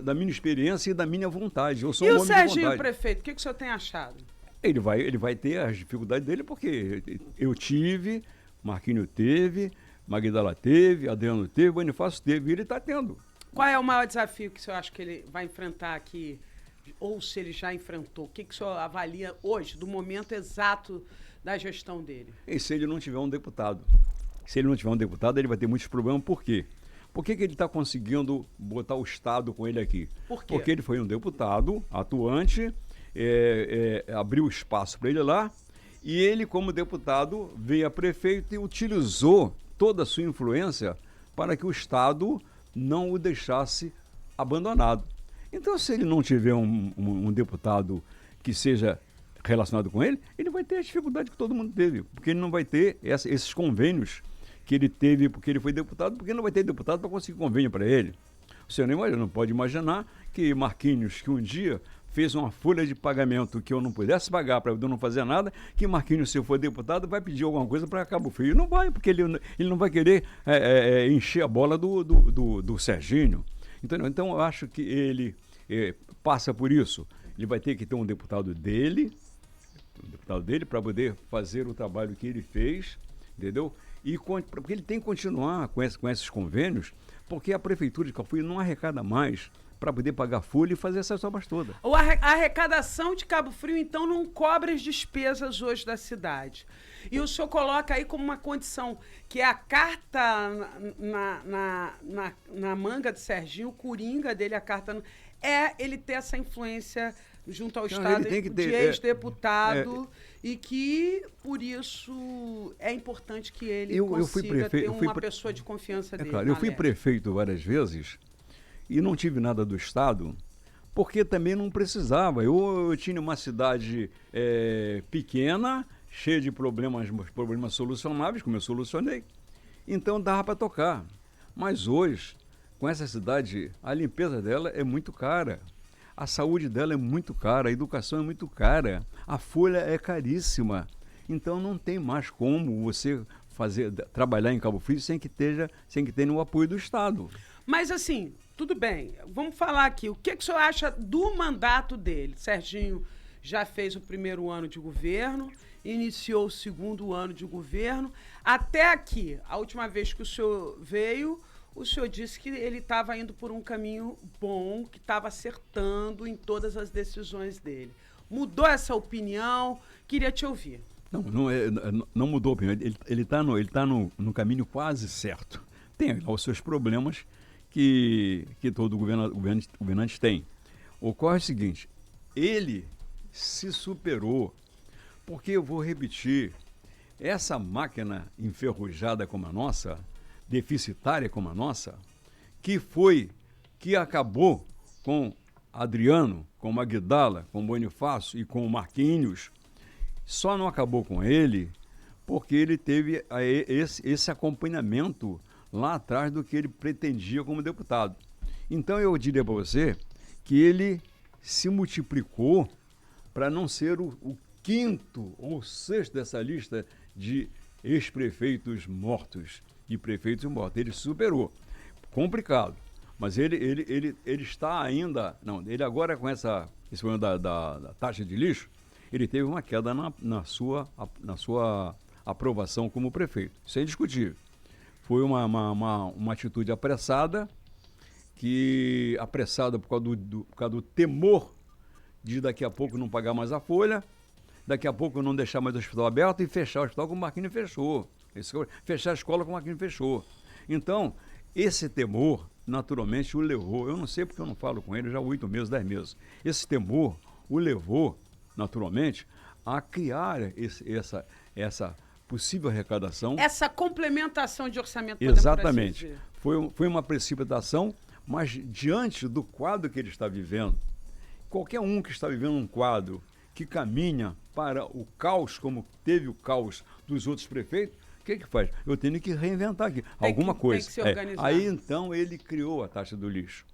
da minha experiência e da minha vontade. Eu sou um homem de vontade. E o Serginho prefeito, o que o senhor tem achado? Ele vai ter as dificuldades dele, porque eu tive, Marquinhos teve, Magdala teve, Adriano teve, Bonifácio teve, e ele está tendo. Qual é o maior desafio que o senhor acha que ele vai enfrentar aqui, ou se ele já enfrentou? O que o senhor avalia hoje, do momento exato da gestão dele? E se ele não tiver um deputado? Se ele não tiver um deputado, ele vai ter muitos problemas. Por quê? Por que ele está conseguindo botar o Estado com ele aqui? Por quê? Porque ele foi um deputado atuante, abriu espaço para ele lá, e ele, como deputado, veio a prefeito e utilizou toda a sua influência para que o Estado não o deixasse abandonado. Então, se ele não tiver um deputado que seja relacionado com ele, ele vai ter a dificuldade que todo mundo teve, porque ele não vai ter esses convênios que ele teve porque ele foi deputado, porque ele não vai ter deputado para conseguir convênio para ele. O senhor não pode imaginar que Marquinhos, que um dia fez uma folha de pagamento que eu não pudesse pagar para eu não fazer nada, que Marquinhos, se eu for deputado, vai pedir alguma coisa para Cabo Frio. Não vai, porque ele não vai querer encher a bola do Serginho. Então, eu acho que ele passa por isso. Ele vai ter que ter um deputado dele para poder fazer o trabalho que ele fez, entendeu? Porque ele tem que continuar com esses convênios, porque a prefeitura de Cabo Frio não arrecada mais para poder pagar folha e fazer essas obras todas. A arrecadação de Cabo Frio, então, não cobre as despesas hoje da cidade. E o senhor coloca aí como uma condição, que é a carta na manga de Serginho, o coringa dele, a carta... ele ter essa influência junto ao Estado de ex-deputado e que, por isso, é importante que ele consiga ter uma pessoa de confiança dele. Claro, eu fui prefeito várias vezes e não tive nada do Estado, porque também não precisava. Eu tinha uma cidade pequena, cheia de problemas solucionáveis, como eu solucionei, então dava para tocar. Mas hoje, com essa cidade, a limpeza dela é muito cara. A saúde dela é muito cara, a educação é muito cara, a folha é caríssima. Então não tem mais como você trabalhar em Cabo Frio sem que tenha o apoio do Estado. Mas assim, tudo bem, vamos falar aqui. O que o senhor acha do mandato dele? Serginho já fez o primeiro ano de governo, iniciou o segundo ano de governo. Até aqui, a última vez que o senhor veio... O senhor disse que ele estava indo por um caminho bom, que estava acertando em todas as decisões dele. Mudou essa opinião? Queria te ouvir. Não mudou a opinião. Ele está no caminho quase certo. Tem os seus problemas que todo governante tem. Ocorre o seguinte, ele se superou, porque eu vou repetir, essa máquina enferrujada como a nossa, deficitária como a nossa, que acabou com Adriano, com Magdala, com Bonifácio e com Marquinhos, só não acabou com ele porque ele teve esse acompanhamento lá atrás do que ele pretendia como deputado. Então eu diria para você que ele se multiplicou para não ser o quinto ou sexto dessa lista de ex-prefeitos mortos. Ele superou. Complicado. Mas ele está ainda... Não, ele agora com esse problema da taxa de lixo, ele teve uma queda na sua aprovação como prefeito. Isso é indiscutível. foi uma atitude apressada, por causa do temor de daqui a pouco não pagar mais a folha, daqui a pouco não deixar mais o hospital aberto e fechar o hospital como o Marquinhos fechou. Fechar a escola como o Marquinhos fechou. Então, esse temor, naturalmente, o levou, eu não sei porque eu não falo com ele já há 8 meses, 10 meses. Esse temor o levou, naturalmente, a criar essa possível arrecadação. Essa complementação de orçamento. Exatamente. Foi uma precipitação, mas diante do quadro que ele está vivendo, qualquer um que está vivendo um quadro que caminha para o caos, como teve o caos dos outros prefeitos, o que faz? Eu tenho que reinventar aqui alguma coisa. Tem que se organizar. Aí então ele criou a taxa do lixo.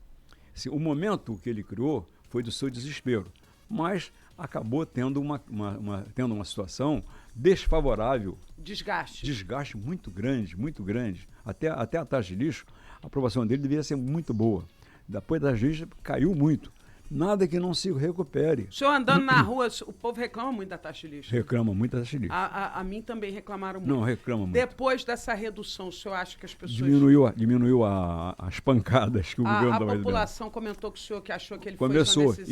O momento que ele criou foi do seu desespero, mas acabou tendo uma situação desfavorável. Desgaste muito grande, muito grande. Até a taxa de lixo, a aprovação dele devia ser muito boa. Depois da taxa de lixo caiu muito. Nada que não se recupere. O senhor andando na rua, o povo reclama muito da taxa de lixo. Reclama muito da taxa de lixo. A mim também reclamaram muito. Não, reclama muito. Depois dessa redução, o senhor acha que as pessoas... Diminuiu as pancadas que o governo estava dando. A população comentou com o senhor que achou que ele começou. Foi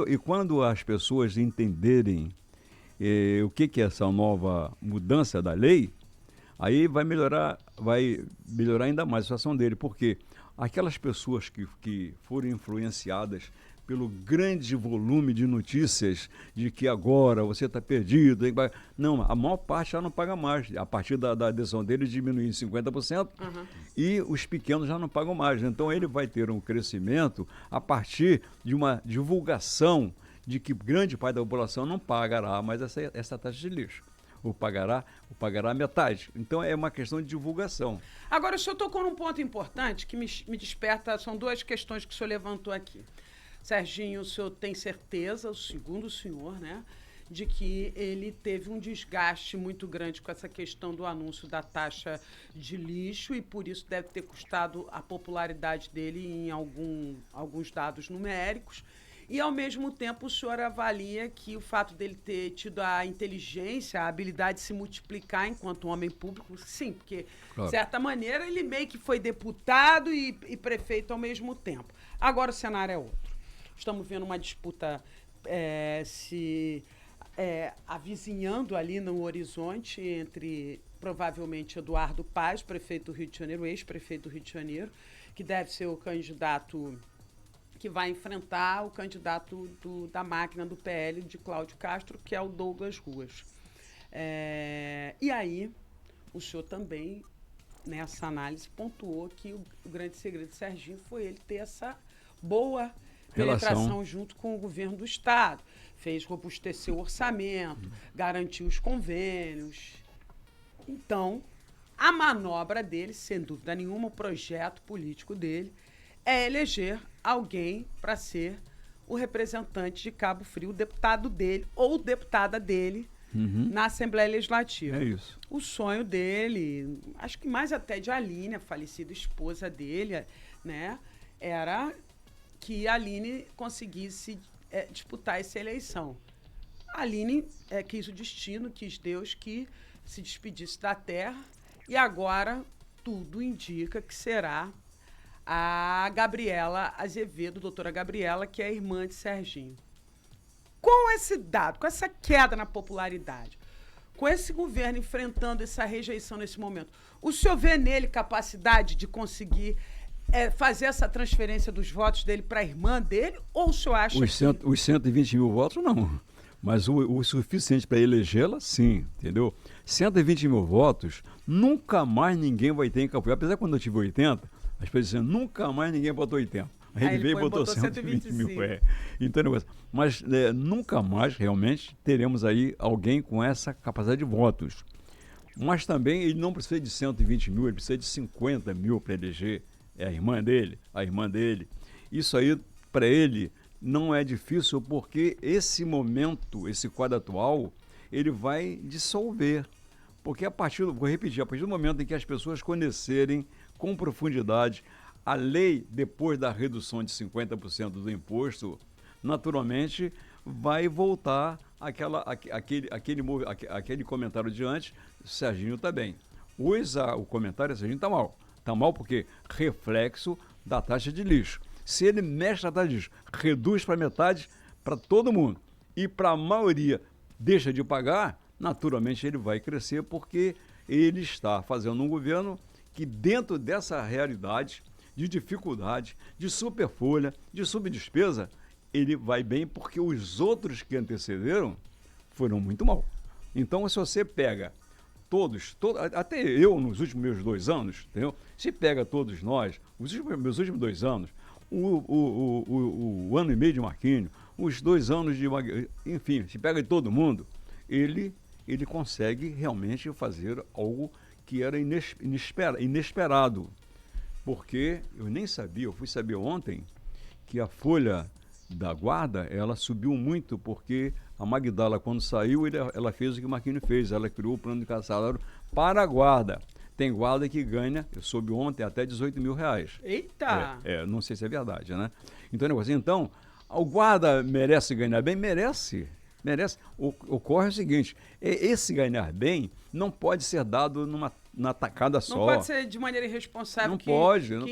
E quando as pessoas entenderem o que é essa nova mudança da lei, aí vai melhorar ainda mais a situação dele, porque aquelas pessoas que foram influenciadas pelo grande volume de notícias de que agora você está perdido. Não, a maior parte já não paga mais. A partir da adesão dele diminuiu em 50%, e os pequenos já não pagam mais. Então ele vai ter um crescimento a partir de uma divulgação de que grande parte da população não pagará mais essa taxa de lixo. Ou pagará metade. Então é uma questão de divulgação. Agora, o senhor tocou num ponto importante que me desperta, são duas questões que o senhor levantou aqui. Serginho, o senhor tem certeza, segundo o senhor, né, de que ele teve um desgaste muito grande com essa questão do anúncio da taxa de lixo e por isso deve ter custado a popularidade dele em alguns dados numéricos. E, ao mesmo tempo, o senhor avalia que o fato dele ter tido a inteligência, a habilidade de se multiplicar enquanto homem público, sim, porque, de certa maneira, ele meio que foi deputado e prefeito ao mesmo tempo. Agora o cenário é outro. Estamos vendo uma disputa se avizinhando ali no horizonte entre, provavelmente, Eduardo Paes, prefeito do Rio de Janeiro, ex-prefeito do Rio de Janeiro, que deve ser o candidato que vai enfrentar o candidato da máquina do PL de Cláudio Castro, que é o Douglas Ruas. E aí, o senhor também, nessa análise, pontuou que o grande segredo de Serginho foi ele ter essa boa penetração junto com o governo do Estado. Fez robustecer o orçamento, garantiu os convênios. Então, a manobra dele, sem dúvida nenhuma, o projeto político dele, é eleger alguém para ser o representante de Cabo Frio, o deputado dele ou deputada dele na Assembleia Legislativa. É isso. O sonho dele, acho que mais até de Aline, a falecida esposa dele, né, era que a Aline conseguisse disputar essa eleição. A Aline quis o destino, quis Deus que se despedisse da terra e agora tudo indica que será a Gabriela Azevedo, doutora Gabriela, que é a irmã de Serginho. Com esse dado, com essa queda na popularidade, com esse governo enfrentando essa rejeição nesse momento, o senhor vê nele capacidade de conseguir fazer essa transferência dos votos dele para a irmã dele? Ou o senhor acha os 120 mil votos, não. Mas o suficiente para elegê-la, sim, entendeu? 120 mil votos, nunca mais ninguém vai ter em Cabo Frio. Apesar que quando eu tive 80... as pessoas dizendo, nunca mais ninguém botou 80. Aí ele veio e botou 120 mil. Então, mas nunca mais, realmente, teremos aí alguém com essa capacidade de votos. Mas também ele não precisa de 120 mil, ele precisa de 50 mil para eleger a irmã dele. Isso aí, para ele, não é difícil, porque esse momento, esse quadro atual, ele vai dissolver. Porque vou repetir, a partir do momento em que as pessoas conhecerem com profundidade a lei, depois da redução de 50% do imposto, naturalmente vai voltar aquele comentário de antes, Serginho está bem. Hoje o comentário assim, está mal. Está mal porque reflexo da taxa de lixo. Se ele mexe na taxa de lixo, reduz para metade para todo mundo e para a maioria deixa de pagar, naturalmente ele vai crescer porque ele está fazendo um governo que dentro dessa realidade de dificuldade, de superfolha, de subdespesa, ele vai bem porque os outros que antecederam foram muito mal. Então, se você pega todos, até eu nos últimos meus 2 anos, entendeu? Se pega todos nós, meus últimos 2 anos, o ano e meio de Marquinhos, os 2 anos de enfim, se pega de todo mundo, ele consegue realmente fazer algo que era inesperado. Porque eu nem sabia, eu fui saber ontem que a folha da guarda, ela subiu muito porque a Magdala, quando saiu, ela fez o que o Marquinhos fez, ela criou o plano de salário para a guarda. Tem guarda que ganha, eu soube ontem, até R$18 mil. Eita! Não sei se é verdade, né? Então, o guarda merece ganhar bem? Merece. Ocorre o seguinte, esse ganhar bem não pode ser dado na tacada só. Não pode ser de maneira irresponsável que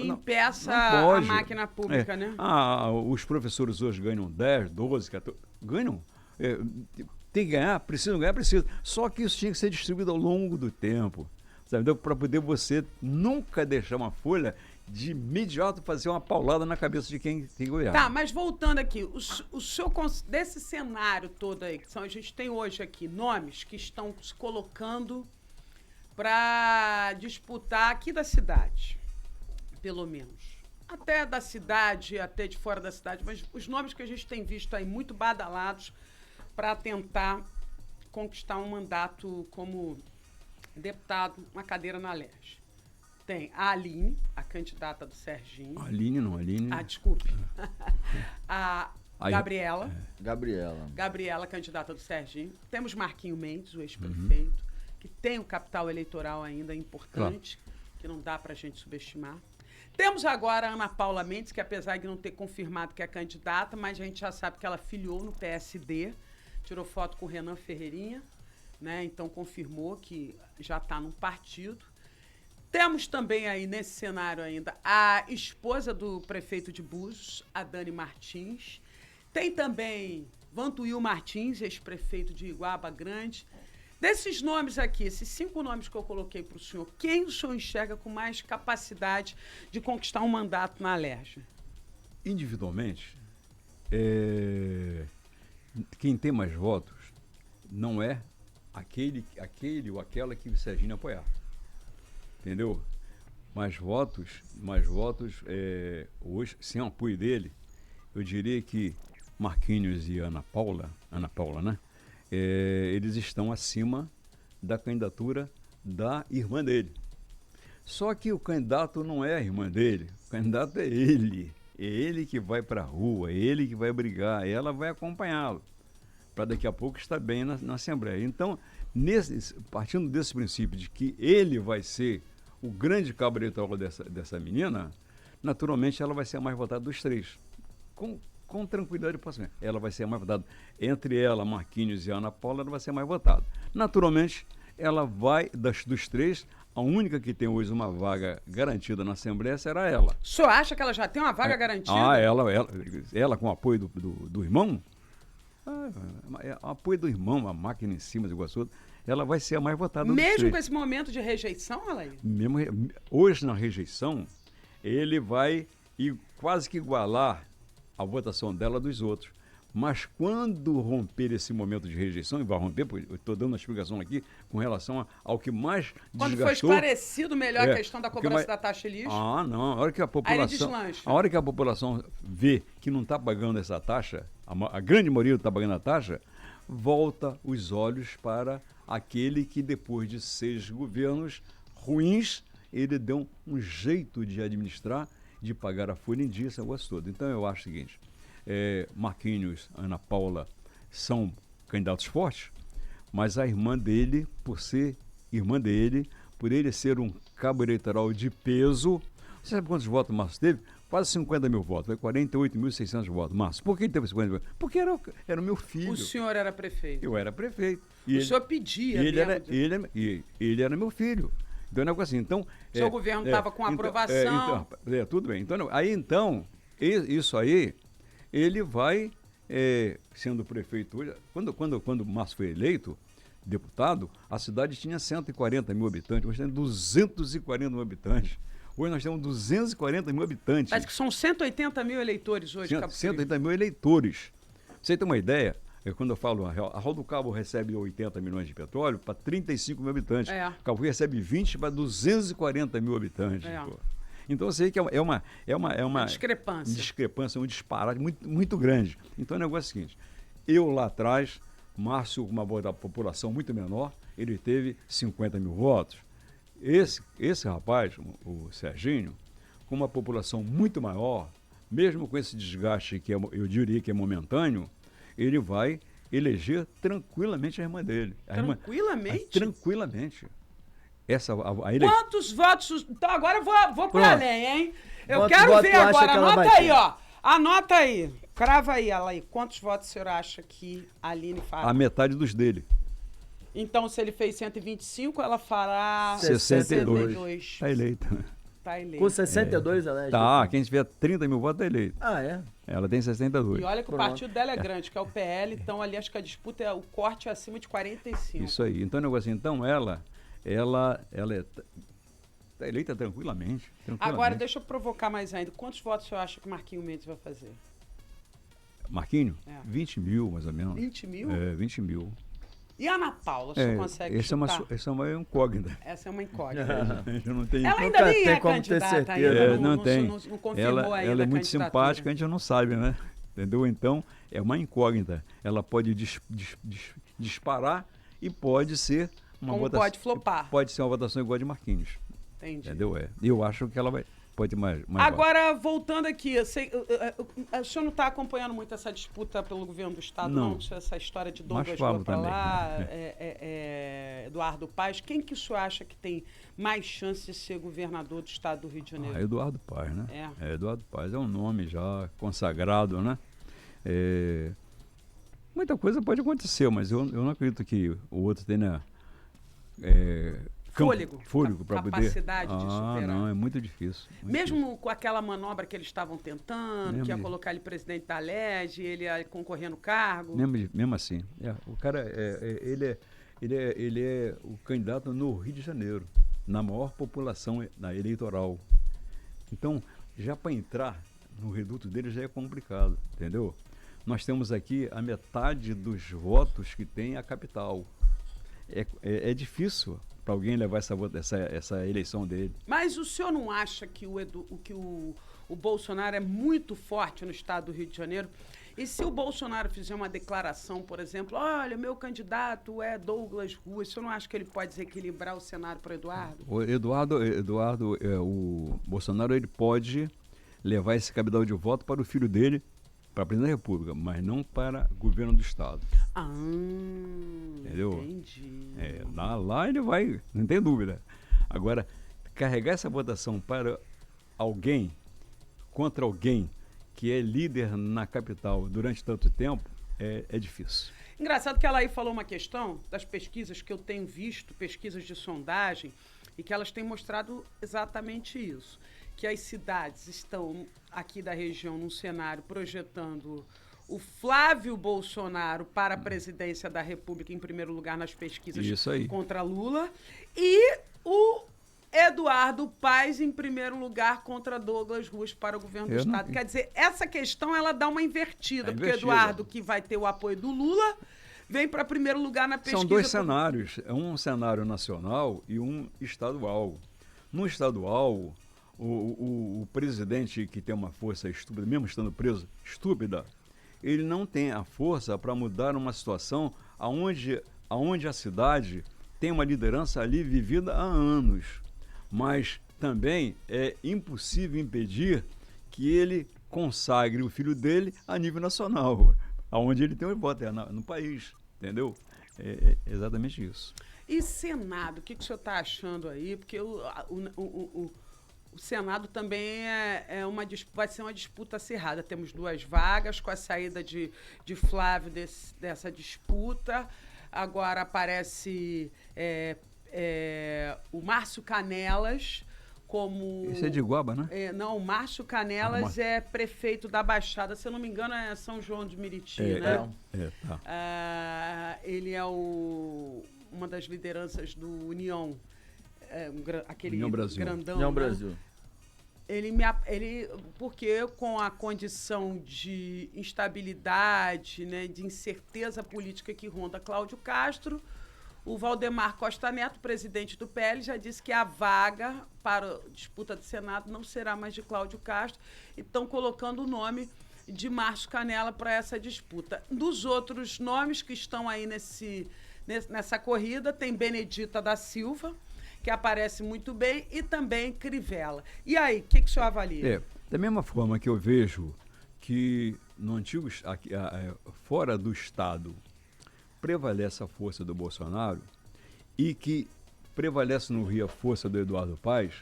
impeça a máquina pública, né? Os professores hoje ganham 10, 12, 14, ganham. Tem que ganhar, precisam ganhar, precisam. Só que isso tinha que ser distribuído ao longo do tempo, sabe? Para poder você nunca deixar uma folha de imediato fazer uma paulada na cabeça de quem tem governo. Tá, mas voltando aqui, o senhor, desse cenário todo aí, a gente tem hoje aqui nomes que estão se colocando para disputar aqui da cidade, pelo menos. Até da cidade, até de fora da cidade, mas os nomes que a gente tem visto aí muito badalados para tentar conquistar um mandato como deputado, uma cadeira na Alerj. Tem a Aline, a candidata do Serginho. Aline. Desculpe. A Gabriela. Gabriela, candidata do Serginho. Temos Marquinho Mendes, o ex-prefeito, que tem um capital eleitoral ainda importante, que não dá para a gente subestimar. Temos agora a Ana Paula Mendes, que apesar de não ter confirmado que é candidata, mas a gente já sabe que ela filiou no PSD, tirou foto com o Renan Ferreirinha, né? Então confirmou que já está num partido. Temos também aí, nesse cenário ainda, a esposa do prefeito de Búzios, a Dani Martins. Tem também Vantuil Martins, ex-prefeito de Iguaba Grande. Desses nomes aqui, esses 5 nomes que eu coloquei para o senhor, quem o senhor enxerga com mais capacidade de conquistar um mandato na Alerj? Individualmente, quem tem mais votos não é aquele ou aquela que o Serginho apoiar. Entendeu? Mais votos, hoje, sem o apoio dele, eu diria que Marquinhos e Ana Paula, né? Eles estão acima da candidatura da irmã dele. Só que o candidato não é a irmã dele, o candidato é ele. É ele que vai para a rua, é ele que vai brigar, ela vai acompanhá-lo, para daqui a pouco estar bem na Assembleia. Então, partindo desse princípio de que ele vai ser o grande cabo eleitoral dessa menina, naturalmente ela vai ser a mais votada dos 3. Com tranquilidade, ela vai ser a mais votada. Entre ela, Marquinhos e Ana Paula, ela vai ser a mais votada. Naturalmente, ela vai, dos 3, a única que tem hoje uma vaga garantida na Assembleia será ela. O senhor acha que ela já tem uma vaga garantida? Ela com o apoio do irmão? O apoio do irmão, a máquina em cima de Iguaçu, ela vai ser a mais votada dos 3. Mesmo com esse momento de rejeição, Alair? Hoje, na rejeição, ele vai quase que igualar a votação dela dos outros. Mas quando romper esse momento de rejeição, e vai romper, porque eu estou dando uma explicação aqui com relação ao que mais quando desgastou. Quando foi esclarecido melhor a questão da cobrança da taxa de lixo. Não. A hora que a população vê que não está pagando essa taxa, a grande maioria está pagando a taxa, volta os olhos para aquele que depois de 6 governos ruins, ele deu um jeito de administrar, de pagar a folha em dia, esse negócio todo. Então eu acho o seguinte, Marquinhos, Ana Paula são candidatos fortes, mas a irmã dele, por ser irmã dele, por ele ser um cabo eleitoral de peso, você sabe quantos votos o Márcio teve? Quase 50 mil votos, foi 48.600 votos. Márcio, por que ele teve 50 mil votos? Porque era o meu filho. O senhor era prefeito. Eu era prefeito. O senhor pedia ele era meu filho. Então, é um negócio assim. Então, Seu governo estava com aprovação. Tudo bem. Então, isso aí, ele vai sendo prefeito hoje. Quando o Márcio foi eleito, deputado, a cidade tinha 140 mil habitantes, hoje tem 240 mil habitantes. Hoje nós temos 240 mil habitantes. Parece que são 180 mil eleitores hoje. 180 mil eleitores. Pra você ter uma ideia, quando eu falo, a Raul do Cabo recebe 80 milhões de petróleo para 35 mil habitantes. Cabo Frio recebe 20 para 240 mil habitantes. Pô. Então eu sei que é uma discrepância, um disparate muito, muito grande. Então o negócio é o seguinte, eu lá atrás, Márcio, com uma população muito menor, ele teve 50 mil votos. Esse rapaz, o Serginho, com uma população muito maior, mesmo com esse desgaste que eu diria que é momentâneo, ele vai eleger tranquilamente a irmã dele. Tranquilamente? Tranquilamente. Quantos votos? Então agora eu vou para além, hein? Eu Quantos quero votos ver agora. Anota aí, ter? ó. Anota aí. Crava aí, Alain. Quantos votos o senhor acha que a Aline fará? A metade dos dele. Então, se ele fez 125, ela fará 62. Está eleita. Tá eleita. Com 62, ela é. Tá, quem tiver 30 mil votos está eleito. Ah, é? Ela tem 62. E olha que o partido dela é grande, que é o PL, então ali acho que a disputa, o corte é acima de 45. Isso aí. Então, o negócio então, ela está eleita tranquilamente. Agora, deixa eu provocar mais ainda. Quantos votos o senhor acha que Marquinhos Mendes vai fazer? Marquinhos? 20 mil, mais ou menos. 20 mil? 20 mil. E a Ana Paula, você consegue chutar? Essa é uma incógnita. Essa é uma incógnita. Não tem, ela ainda nem é como candidata ter ainda. não tem. Não confirmou ainda ela é a muito candidatura. simpática, a gente não sabe, né? Entendeu? Então, é uma incógnita. Ela pode disparar e pode ser uma votação. Pode flopar. Pode ser uma votação igual a de Marquinhos. Entendi. Entendeu? Eu acho que ela pode ir mais Agora, voltando aqui, o senhor não está acompanhando muito essa disputa pelo governo do Estado, não? Essa história de Douglas Rua para lá, Eduardo Paes. Quem que o senhor acha que tem mais chance de ser governador do Estado do Rio de Janeiro? Eduardo Paes, né? Eduardo Paes é um nome já consagrado, né? Muita coisa pode acontecer, mas eu não acredito que o outro tenha... fôlego para poder. Capacidade de superar. Não, é muito difícil. Mesmo difícil. com aquela manobra que eles estavam tentando, que ia colocar ele presidente da LERJ, ele ia concorrer no cargo. Mesmo assim. O cara, ele é o candidato no Rio de Janeiro, na maior população eleitoral. Então, já para entrar no reduto dele já é complicado, entendeu? Nós temos aqui a metade dos votos que tem a capital. É difícil para alguém levar essa eleição dele. Mas o senhor não acha que o Bolsonaro é muito forte no estado do Rio de Janeiro? E se o Bolsonaro fizer uma declaração, por exemplo, olha, meu candidato é Douglas Rua, o senhor não acha que ele pode desequilibrar o cenário para o Eduardo? O Bolsonaro ele pode levar esse capital de voto para o filho dele, para a presidência da República, mas não para o governo do Estado. Entendeu? Entendi. Lá ele vai, não tem dúvida. Agora, carregar essa votação para alguém, contra alguém que é líder na capital durante tanto tempo, é difícil. Engraçado que ela aí falou uma questão das pesquisas que eu tenho visto, pesquisas de sondagem, e que elas têm mostrado exatamente isso. Que as cidades estão aqui da região num cenário projetando o Flávio Bolsonaro para a presidência da República em primeiro lugar nas pesquisas contra Lula e o Eduardo Paes em primeiro lugar contra Douglas Rua para o governo do Estado. Quer dizer, essa questão ela dá uma invertida, porque o Eduardo, que vai ter o apoio do Lula, vem para primeiro lugar na pesquisa. São dois cenários, um cenário nacional e um estadual. No estadual, o presidente que tem uma força estúpida, mesmo estando preso, estúpida, ele não tem a força para mudar uma situação aonde a cidade tem uma liderança ali vivida há anos. Mas também é impossível impedir que ele consagre o filho dele a nível nacional, aonde ele tem um voto, no país, entendeu? É exatamente isso. E Senado, o que o senhor está achando aí? Porque o Senado também vai ser uma disputa acirrada. Temos 2 vagas com a saída de Flávio dessa disputa. Agora aparece o Márcio Canelas como... Esse é de Iguaba, né? Não, o Márcio Canelas é prefeito da Baixada, se eu não me engano é São João de Meriti, né? Tá. Ele é uma das lideranças do União, aquele União Brasil. grandão. União né? Brasil. Porque com a condição de instabilidade, né, de incerteza política que ronda Cláudio Castro, o Valdemar Costa Neto, presidente do PL, já disse que a vaga para a disputa do Senado não será mais de Cláudio Castro e estão colocando o nome de Márcio Canela para essa disputa. Dos outros nomes que estão aí nessa corrida, tem Benedita da Silva, que aparece muito bem, e também Crivella. E aí, o que o senhor avalia? Da mesma forma que eu vejo que no antigo, fora do Estado, prevalece a força do Bolsonaro e que prevalece no Rio a força do Eduardo Paes,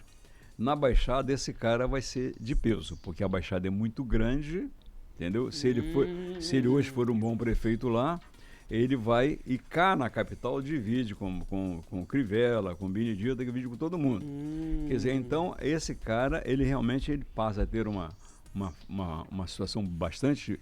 na Baixada esse cara vai ser de peso, porque a Baixada é muito grande, entendeu? Se ele hoje for um bom prefeito lá, ele vai, e cá na capital divide com Crivella, com Benedita, divide com todo mundo. Quer dizer, então esse cara, ele realmente passa a ter uma situação bastante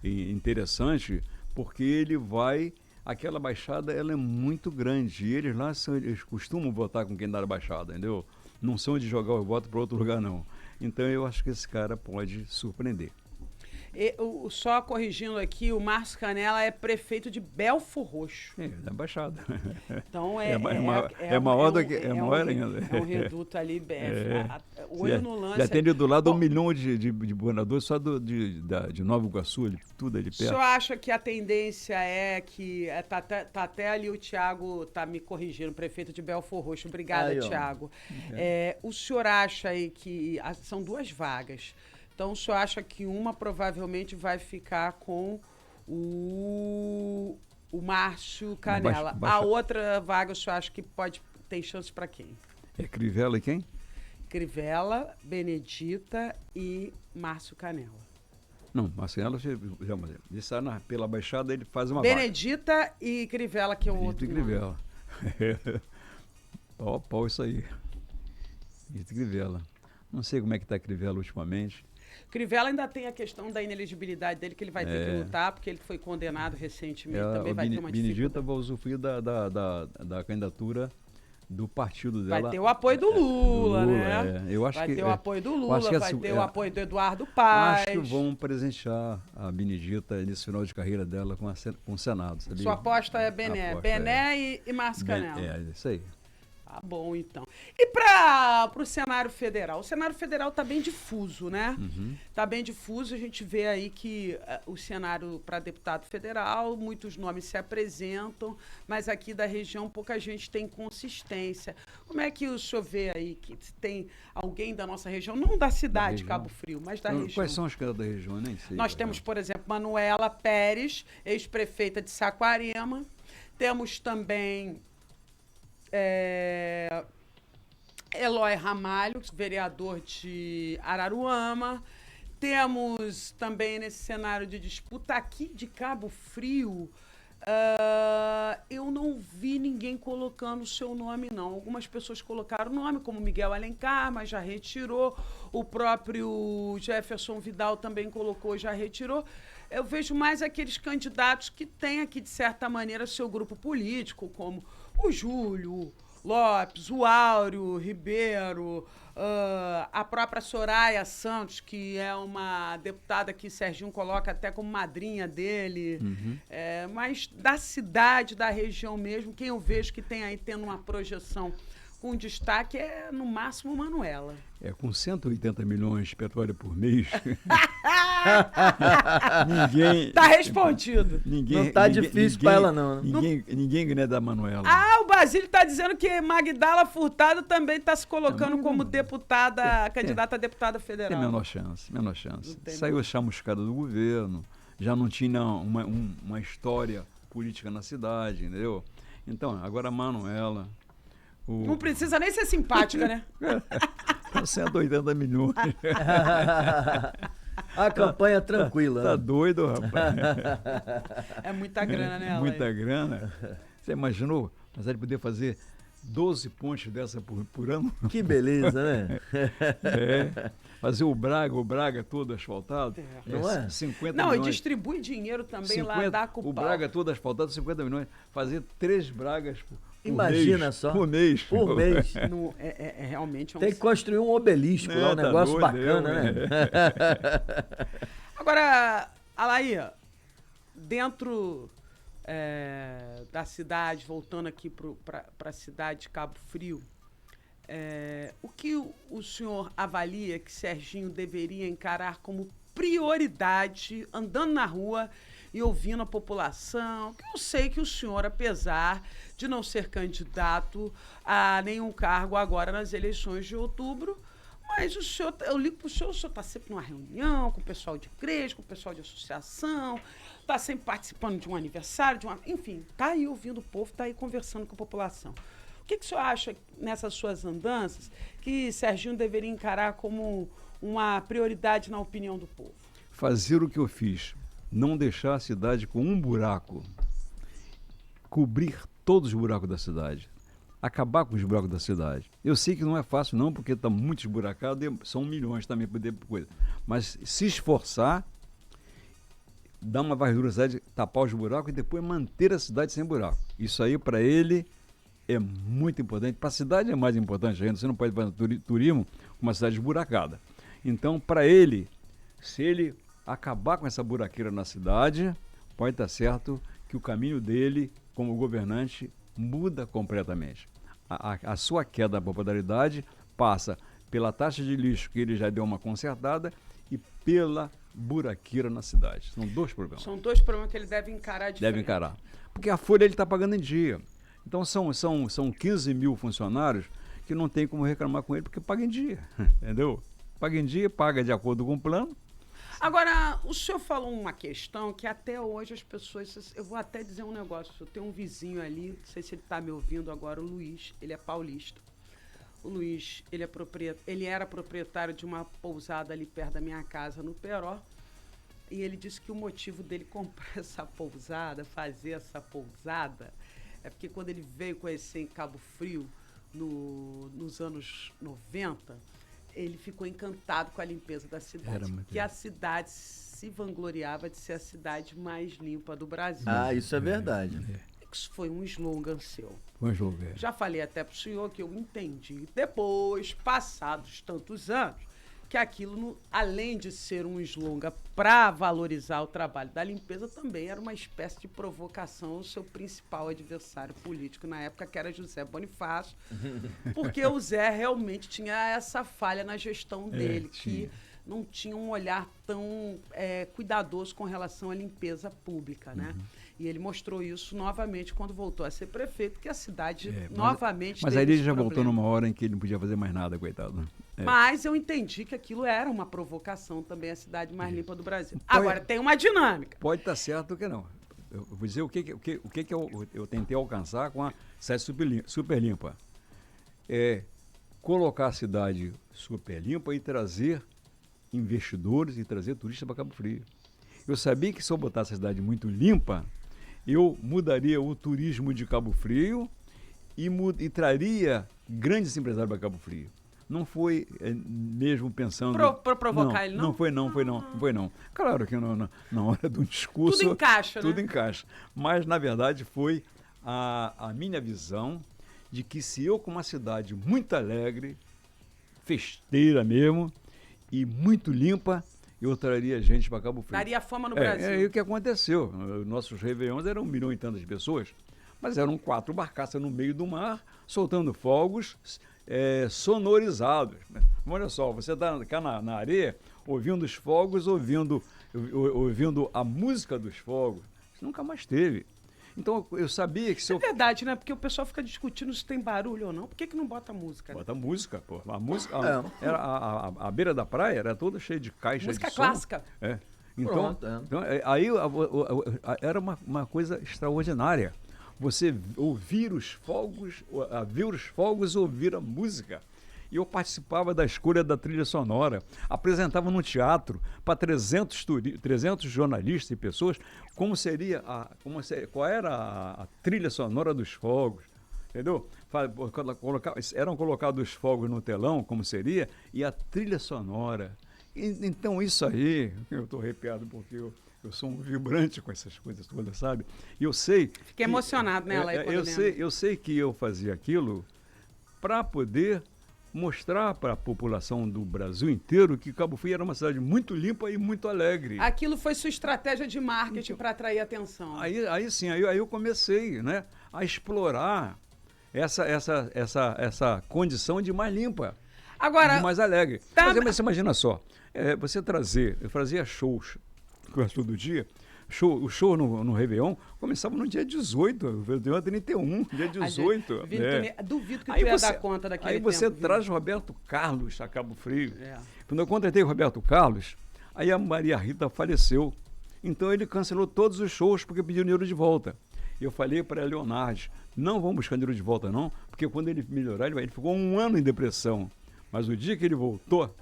interessante, porque ele vai... Aquela Baixada, ela é muito grande, e eles lá eles costumam votar com quem dá a Baixada, entendeu? Não são de jogar o voto para outro lugar, não. Então eu acho que esse cara pode surpreender. Só corrigindo aqui, o Márcio Canela é prefeito de Belfor Roxo. Da Baixada. Então é maior ainda. É um reduto ali, olho no lance. Já tem ali do lado 1 milhão de moradores só de Nova Iguaçu, tudo ali perto. O senhor acha que a tendência é que... Tá até ali o Tiago tá me corrigindo, prefeito de Belfor Roxo. Obrigada, Tiago. O senhor acha aí que... São 2 vagas. Então, o senhor acha que uma provavelmente vai ficar com o Márcio Canela. A outra vaga, o senhor acha que tem chance para quem? É Crivella e quem? Crivella, Benedita e Márcio Canela. Não, Márcio Canela já está pela Baixada, ele faz uma Benedita vaga. E Crivella, que é o outro. Benedita e Crivella. Pau isso aí. Benedita e Crivella. Não sei como é que está Crivella ultimamente. Crivella ainda tem a questão da inelegibilidade dele, que ele vai ter que lutar, porque ele foi condenado recentemente. Também vai ter uma dificuldade. Benedita vai usufruir da candidatura do partido dela. Vai ter o apoio do Lula, né? Eu acho vai que, ter o apoio do Lula, vai ter o apoio do Eduardo Acho Paes. que vão presentear a Benedita nesse final de carreira dela com o Senado. Sabia? Sua aposta é Bené e Márcio Canela. Isso aí. Tá bom, então. E para o cenário federal? O cenário federal está bem difuso, né? Está bem difuso. A gente vê aí que o cenário para deputado federal, muitos nomes se apresentam, mas aqui da região pouca gente tem consistência. Como é que o senhor vê aí que tem alguém da nossa região, não da cidade de Cabo Frio, mas da região? Quais são os caras da região? Eu nem sei. Nós temos, por exemplo, Manuela Pérez, ex-prefeita de Saquarema. Temos também... Eloy Ramalho, vereador de Araruama. Temos também nesse cenário de disputa aqui de Cabo Frio, eu não vi ninguém colocando o seu nome, não. Algumas pessoas colocaram o nome, como Miguel Alencar, mas já retirou. O próprio Jefferson Vidal também colocou, já retirou. Eu vejo mais aqueles candidatos que têm aqui, de certa maneira, seu grupo político, como o Júlio Lopes, o Áureo Ribeiro, a própria Soraya Santos, que é uma deputada que Serginho coloca até como madrinha dele. Mas da cidade, da região mesmo, quem eu vejo que tem aí tendo uma projeção com destaque é, no máximo, Manuela. Com 180 milhões de petróleo por mês. Ninguém. Tá respondido. Não tá difícil pra ela, não. Ninguém ganha da Manuela. O Basílio tá dizendo que Magdala Furtado também tá se colocando como deputada, candidata a deputada federal. Tem menor chance. Saiu chamuscada do governo, já não tinha uma história política na cidade, entendeu? Então, agora a Manuela. Não precisa nem ser simpática, né? 180 milhões. A campanha tranquila. Tá doido, rapaz? É muita grana, né, Alain? Muita grana. Você imaginou? Mas ele poder fazer 12 pontes dessa por ano. Que beleza, né? Fazer o Braga todo asfaltado. Não é? 50 Não, milhões. e distribui dinheiro também lá, dá com o pau. Braga todo asfaltado, 50 milhões. Fazer 3 Bragas por Imagina mês, só. Por mês. Por mês. Não, realmente um... Tem que construir um obelisco lá, um Tá negócio doido, bacana, né? Agora, Alair, dentro da cidade, voltando aqui para a cidade de Cabo Frio, o que o senhor avalia que Serginho deveria encarar como prioridade, andando na rua e ouvindo a população? Que eu sei que o senhor, apesar de não ser candidato a nenhum cargo agora nas eleições de outubro, mas o senhor, eu ligo para o senhor está sempre numa reunião com o pessoal de igreja, com o pessoal de associação, está sempre participando de um aniversário, enfim, está aí ouvindo o povo, está aí conversando com a população. O que o senhor acha nessas suas andanças que Serginho deveria encarar como uma prioridade na opinião do povo? Fazer o que eu fiz, não deixar a cidade com um buraco, cobrir todos os buracos da cidade, acabar com os buracos da cidade. Eu sei que não é fácil não, porque está muito esburacado e são milhões também para coisa. Mas se esforçar, dar uma varredura na cidade, tapar os buracos e depois manter a cidade sem buraco. Isso aí para ele é muito importante. Para a cidade é mais importante ainda. Você não pode fazer turismo com uma cidade esburacada. Então, para ele, se ele acabar com essa buraqueira na cidade, pode estar certo que o caminho dele, como governante, muda completamente. A sua queda da popularidade passa pela taxa de lixo, que ele já deu uma consertada, e pela buraqueira na cidade. São 2 problemas. São 2 problemas que ele deve encarar de frente. Deve encarar. Porque a folha ele está pagando em dia. Então são 15 mil funcionários que não tem como reclamar com ele porque paga em dia. Entendeu? Paga em dia, paga de acordo com o plano. Agora, o senhor falou uma questão que até hoje as pessoas... Eu vou até dizer um negócio. Eu tenho um vizinho ali, não sei se ele está me ouvindo agora, o Luiz, ele é paulista. O Luiz, ele era proprietário de uma pousada ali perto da minha casa, no Peró. E ele disse que o motivo dele comprar essa pousada, fazer essa pousada, é porque quando ele veio conhecer em Cabo Frio, nos anos 90, ele ficou encantado com a limpeza da cidade. Porque a cidade se vangloriava de ser a cidade mais limpa do Brasil. Ah, isso é verdade. Isso foi um slogan seu. Um slogan. Já falei até para o senhor que eu entendi depois, passados tantos anos, que aquilo, além de ser um slogan para valorizar o trabalho da limpeza, também era uma espécie de provocação ao seu principal adversário político na época, que era José Bonifácio, porque o Zé realmente tinha essa falha na gestão dele, que não tinha um olhar tão cuidadoso com relação à limpeza pública, né? E ele mostrou isso novamente quando voltou a ser prefeito, que a cidade novamente Mas teve aí ele esse já problema. voltou numa hora em que ele não podia fazer mais nada, coitado. Mas eu entendi que aquilo era uma provocação também, a cidade mais limpa do Brasil. Agora, tem uma dinâmica. Pode estar certo ou que não. Eu vou dizer o que eu tentei alcançar com a cidade super limpa. É colocar a cidade super limpa e trazer investidores e trazer turistas para Cabo Frio. Eu sabia que se eu botasse a cidade muito limpa, eu mudaria o turismo de Cabo Frio e traria grandes empresários para Cabo Frio. Não foi mesmo pensando... Para provocar ele, não? Não foi não. Claro que na hora do discurso... Tudo encaixa, tudo né? encaixa. Mas, na verdade, foi a minha visão de que se eu, com uma cidade muito alegre, festeira mesmo, e muito limpa, eu traria gente para Cabo Frio. Daria fama no Brasil. É o que aconteceu. Nossos réveillons eram 1 milhão e tantas pessoas, mas eram 4 barcaças no meio do mar, soltando fogos sonorizados. Olha só, você está cá na areia, ouvindo os fogos, ouvindo a música dos fogos. Isso nunca mais teve. Então, eu sabia que se eu... É verdade, né? Porque o pessoal fica discutindo se tem barulho ou não. Por que não bota música? Né? Bota música, pô. A música... A beira da praia era toda cheia de caixas música de som. clássica. Então, aí era uma coisa extraordinária. Você ouvir os fogos, ver os fogos, ouvir a música. E eu participava da escolha da trilha sonora, apresentava no teatro para 300 jornalistas e pessoas qual era a trilha sonora dos fogos. entendeu? Eram colocados os fogos no telão, como seria, e a trilha sonora. Então isso aí, eu estou arrepiado porque eu sou um vibrante com essas coisas todas, sabe? E eu sei... Fiquei emocionado nela aí quando eu sei que eu fazia aquilo para poder mostrar para a população do Brasil inteiro que Cabo Frio era uma cidade muito limpa e muito alegre. Aquilo foi sua estratégia de marketing para atrair atenção. Aí eu comecei, né, a explorar essa condição de mais limpa, Agora, de mais alegre. Tá... Mas você imagina só, eu fazia shows quase todo dia. O show no Réveillon começava no dia 18, o Réveillon é 31, dia 18. Duvido que tu ia dar conta daquele tempo. Aí você traz Roberto Carlos a Cabo Frio. É. Quando eu contratei o Roberto Carlos, aí a Maria Rita faleceu. Então ele cancelou todos os shows porque pediu dinheiro de volta. Eu falei para Leonardo, não vamos buscar dinheiro de volta não, porque quando ele melhorar, ele ficou 1 ano em depressão. Mas o dia que ele voltou,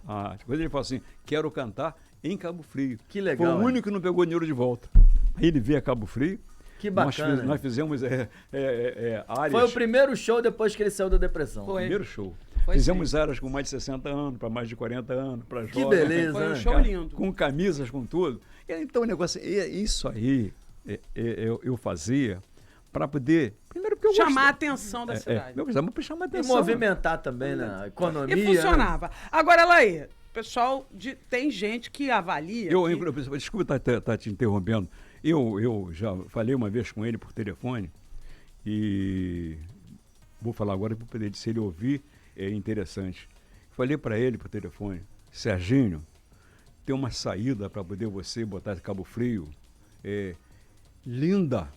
quando ele falou assim, quero cantar em Cabo Frio. Que legal. Foi o único que não pegou dinheiro de volta. Aí ele veio a Cabo Frio. Que bacana. Nós fizemos áreas... Foi o primeiro show depois que ele saiu da depressão. Foi. Primeiro show. Foi Fizemos áreas com mais de 60 anos, para mais de 40 anos, para jovens. Que beleza, Foi um né? show lindo. Com camisas, com tudo. Então o negócio, isso aí eu fazia para poder... Primeiro porque eu chamar a atenção da cidade. Eu gostava para chamar a E atenção. movimentar também na economia. E funcionava. Agora, Laí, pessoal, tem gente que avalia... Desculpa estar te interrompendo. Eu já falei uma vez com ele por telefone e vou falar agora para poder, se ele ouvir, é interessante. Falei para ele por telefone, Serginho, tem uma saída para poder você botar Cabo Frio linda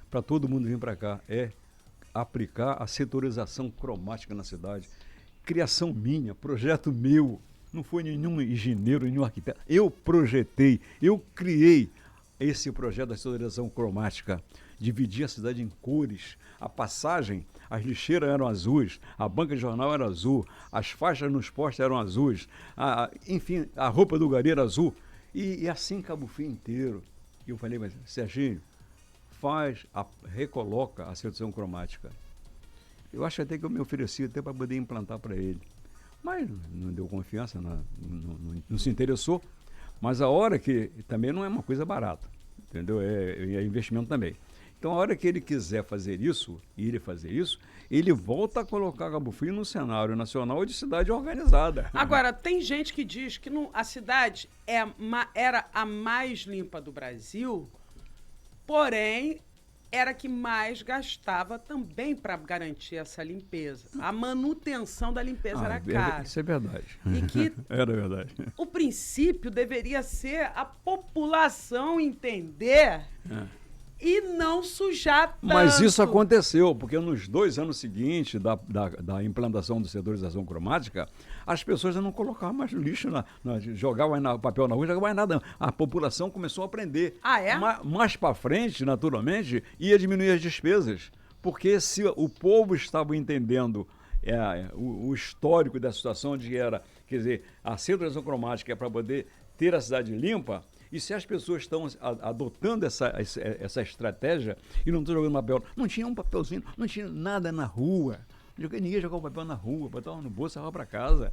para todo mundo vir para cá. É aplicar a setorização cromática na cidade. Criação minha, projeto meu. Não foi nenhum engenheiro, nenhum arquiteto. Eu projetei, eu criei esse projeto da setorização cromática. Dividi a cidade em cores. A passagem, as lixeiras eram azuis, a banca de jornal era azul, as faixas nos postes eram azuis, enfim, a roupa do gari era azul. E assim Cabo Frio inteiro. E eu falei, mas Serginho, recoloca a setorização cromática. Eu acho até que eu me ofereci até para poder implantar para ele. Mas não deu confiança, não se interessou. Mas a hora que... Também não é uma coisa barata, entendeu? É investimento também. Então, a hora que ele quiser fazer isso, ele volta a colocar Cabo Frio no cenário nacional de cidade organizada. Agora, tem gente que diz que a cidade era a mais limpa do Brasil, porém... era que mais gastava também para garantir essa limpeza. A manutenção da limpeza era cara. Isso é verdade. E que era verdade. O princípio deveria ser a população entender e não sujar tanto. Mas isso aconteceu, porque nos 2 anos seguintes da implantação da setorização cromática, as pessoas já não colocavam mais lixo, jogavam papel na rua, jogavam mais nada. A população começou a aprender. Ah, é? Mais para frente, naturalmente, ia diminuir as despesas. Porque se o povo estava entendendo o histórico da situação de que era, quer dizer, a setorização cromática é para poder ter a cidade limpa. E se as pessoas estão adotando essa estratégia e não estão jogando papel, não tinha um papelzinho, não tinha nada na rua. Ninguém jogava o papel na rua, botava no bolso e levava para casa.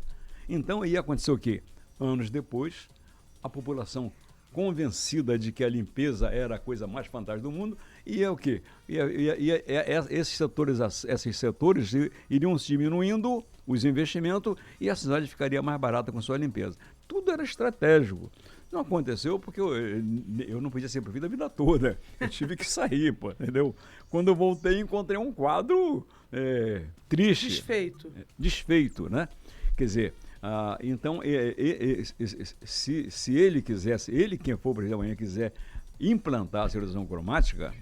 Então aí aconteceu o quê? Anos depois, a população convencida de que a limpeza era a coisa mais fantástica do mundo, e é o quê? Esses setores iriam se diminuindo os investimentos e a cidade ficaria mais barata com sua limpeza. Tudo era estratégico. Não aconteceu porque eu não podia ser prefeito a vida toda. Eu tive que sair, pô, entendeu? Quando eu voltei, encontrei um quadro triste. Desfeito, né? Quer dizer, então, se ele quisesse, quem for presidente amanhã, quiser implantar a setorização cromática,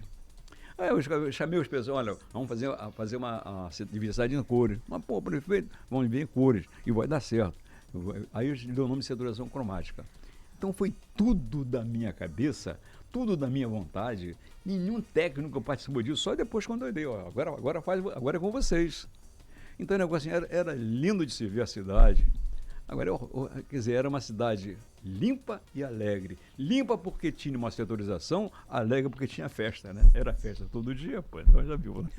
eu chamei os pessoas, olha, vamos fazer uma diversidade em cores. Mas, pô, prefeito, vamos ver em cores e vai dar certo. Aí eu dei o nome de setorização cromática. Então foi tudo da minha cabeça, tudo da minha vontade. Nenhum técnico participou disso, só depois quando eu dei. Agora é com vocês. Então o negócio era lindo de se ver a cidade. Agora, quer dizer, era uma cidade limpa e alegre. Limpa porque tinha uma setorização, alegre porque tinha festa, né? Era festa todo dia, pô, então já viu, né?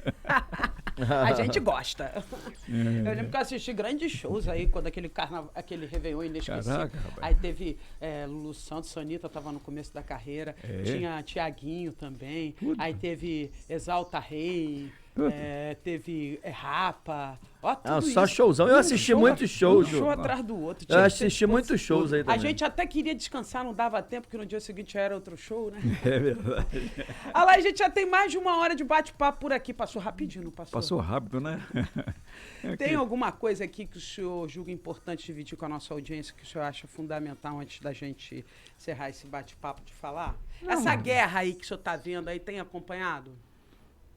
A gente gosta. Eu lembro que eu assisti grandes shows aí, quando aquele Réveillon inesquecível. Caraca, rapaz. Aí teve Lulu Santos, Anitta estava no começo da carreira. Tinha Tiaguinho também. Tudo. Aí teve Exalta Rei. Tudo. Teve Rapa. Ó, tudo Só isso. showzão. Eu assisti muitos shows. Um show atrás do outro. Eu Tinha que assisti ter muitos shows aí A também. gente até queria descansar, não dava tempo, porque no dia seguinte já era outro show, né? É verdade. Olha lá, a gente já tem mais de 1 hora de bate-papo por aqui. Passou rapidinho, não passou? Passou rápido, né? Tem alguma coisa aqui que o senhor julga importante dividir com a nossa audiência, que o senhor acha fundamental antes da gente encerrar esse bate-papo de falar? Essa guerra aí que o senhor está vendo aí, tem acompanhado?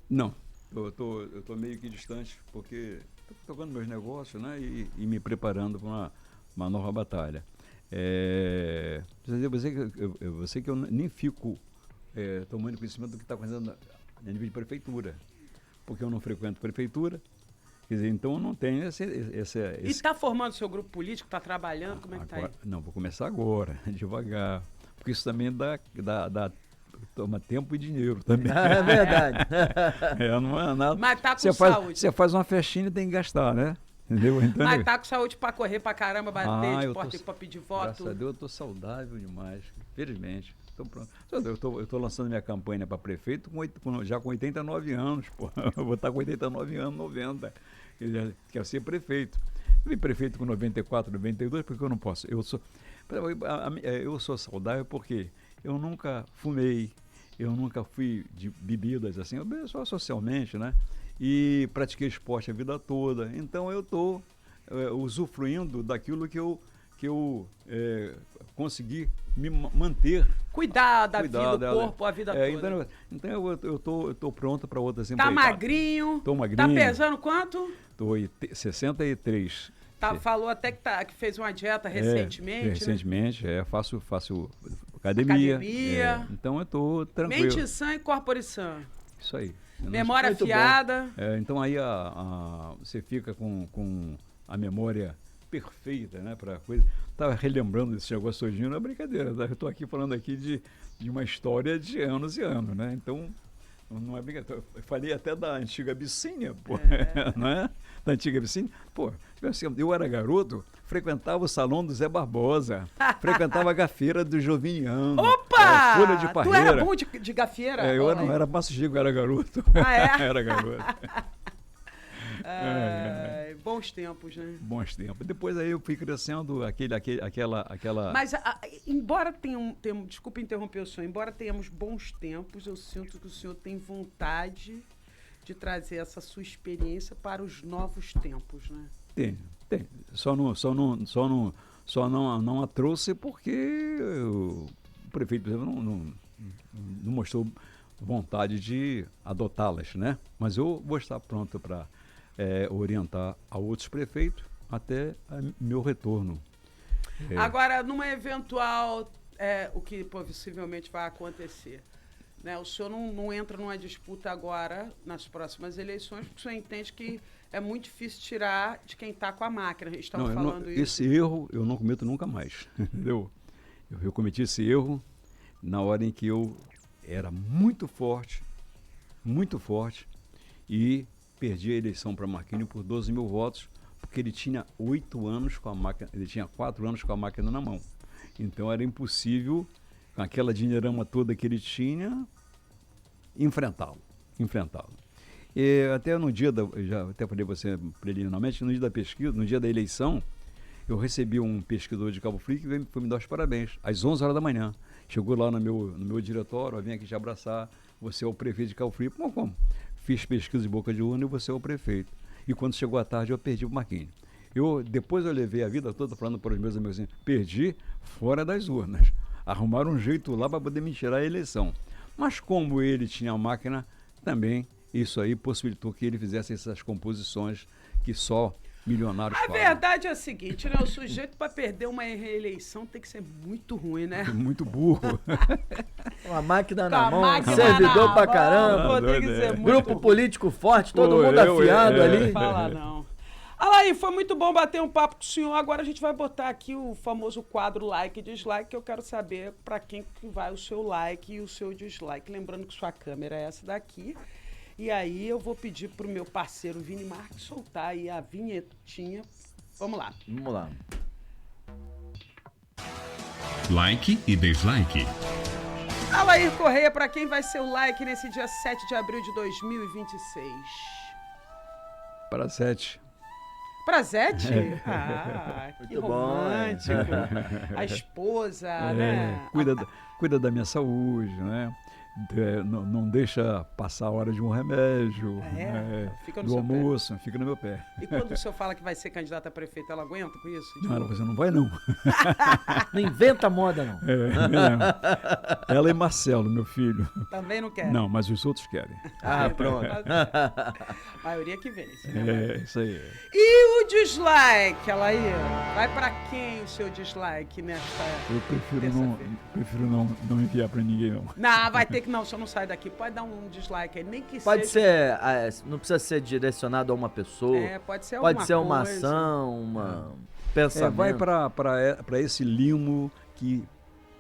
Não, eu tô meio que distante, porque estou tocando meus negócios, né? E me preparando para uma nova batalha. Você que eu nem fico tomando conhecimento do que está acontecendo a nível de prefeitura, porque eu não frequento prefeitura, quer dizer, então eu não tenho esse... E está formando seu grupo político, está trabalhando, como é que está aí? Não, vou começar agora, devagar, porque isso também toma tempo e dinheiro também. É verdade. Não é nada. Mas tá com saúde. saúde. Você faz uma festinha e tem que gastar, né? Entendeu? Então, Mas tá com saúde pra correr pra caramba, bater de eu porta pra pedir Graças voto? a Deus eu tô saudável demais, felizmente. Tô pronto. Eu tô lançando minha campanha para prefeito já com 89 anos, pô. Eu vou estar com 89 anos, 90. Quero ser prefeito. Eu fui prefeito com 94, 92, porque eu não posso. Eu sou saudável porque eu nunca fumei, eu nunca fui de bebidas assim, eu bebo só socialmente, né? E pratiquei esporte a vida toda. Então eu estou usufruindo daquilo que eu consegui me manter. Cuidar da vida, dela. do corpo, a vida toda. Então eu tô pronto para outras Tá empreitadas. magrinho? Tô magrinho. Tá pesando quanto? Tô 63. Falou até que fez uma dieta recentemente, Recentemente, faço academia. Então eu tô tranquilo. Mente sã e corpo sã. Isso aí. Memória afiada. Então aí você fica com a memória perfeita, né, para coisa. Tava relembrando desse negócio hoje, não é brincadeira, tá? Eu tô aqui falando aqui de uma história de anos e anos, né? Então não é brincadeira. Eu falei até da antiga Abissínia, pô, não é? Da antiga Abissínia. Pô, eu era garoto, frequentava o salão do Zé Barbosa, frequentava a gafeira do Joviniano. Opa! Folha de Parreira. Tu era bom de gafeira? Eu não era Passo Chico, eu era garoto. Ah, é? Era garoto. Bons tempos, né? Bons tempos. Depois aí eu fui crescendo aquela... Mas, embora desculpa interromper o senhor, embora tenhamos bons tempos, eu sinto que o senhor tem vontade de trazer essa sua experiência para os novos tempos, né? Tem. Só não a trouxe porque o prefeito, por exemplo, não mostrou vontade de adotá-las, né? Mas eu vou estar pronto para orientar a outros prefeitos até meu retorno. Agora, numa eventual, o que possivelmente vai acontecer, né? O senhor não entra numa disputa agora, nas próximas eleições, porque o senhor entende que é muito difícil tirar de quem está com a máquina. A gente estava falando isso. Esse erro eu não cometo nunca mais, entendeu? Eu cometi esse erro na hora em que eu era muito forte, e perdi a eleição para Marquinhos por 12 mil votos, porque ele tinha 8 anos com a máquina, ele tinha 4 anos com a máquina na mão. Então era impossível, com aquela dinheirama toda que ele tinha, enfrentá-lo. E até no dia já até falei você preliminarmente, no dia da pesquisa, no dia da eleição, eu recebi um pesquisador de Cabo Frio que foi me dar os parabéns, às 11 horas da manhã. Chegou lá no meu diretório, vem aqui te abraçar, você é o prefeito de Cabo Frio. Como? Fiz pesquisa de boca de urna e você é o prefeito. E quando chegou a tarde, eu perdi o Marquinhos. Depois eu levei a vida toda falando para os meus amigos assim, perdi fora das urnas. Arrumaram um jeito lá para poder me tirar a eleição. Mas como ele tinha a máquina, também isso aí possibilitou que ele fizesse essas composições que só milionários A falam. verdade é a seguinte, né? O sujeito para perder uma reeleição tem que ser muito ruim, né? Muito burro. Uma máquina Com na a mão, máquina servidor na pra mão, caramba, pô, tem que ser muito grupo político forte, todo Pô, mundo afiado ali. Não fala não. Alaí, foi muito bom bater um papo com o senhor. Agora a gente vai botar aqui o famoso quadro like e dislike, que eu quero saber para quem que vai o seu like e o seu dislike. Lembrando que sua câmera é essa daqui. E aí eu vou pedir pro meu parceiro Vini Marques soltar aí a vinhetinha. Vamos lá. Vamos lá. Like e dislike. Alair Correia, para quem vai ser o like nesse dia 7 de abril de 2026? Para 7. Pra Zete? Ah, que Muito bom, romântico. A esposa, né? Cuida da minha saúde, né? Não deixa passar a hora de um remédio, Fica no do seu almoço, fica no meu pé. pé. E quando o senhor fala que vai ser candidata a prefeita, ela aguenta com isso? Não, você não vai não. Não inventa moda, não. Não. Ela e Marcelo, meu filho. Também não quer? Não, mas os outros querem. Ah, pronto. A maioria que vence, né? Isso aí. E o dislike, Alair? Vai pra quem o seu dislike nesta Eu prefiro terça-feira? não enviar pra ninguém, não. Não, vai ter que não, só não sai daqui. Pode dar um dislike aí, nem que Pode seja... ser, não precisa ser direcionado a uma pessoa. Pode ser alguma Pode ser uma coisa. ação, um pensamento. Vai pra esse limo que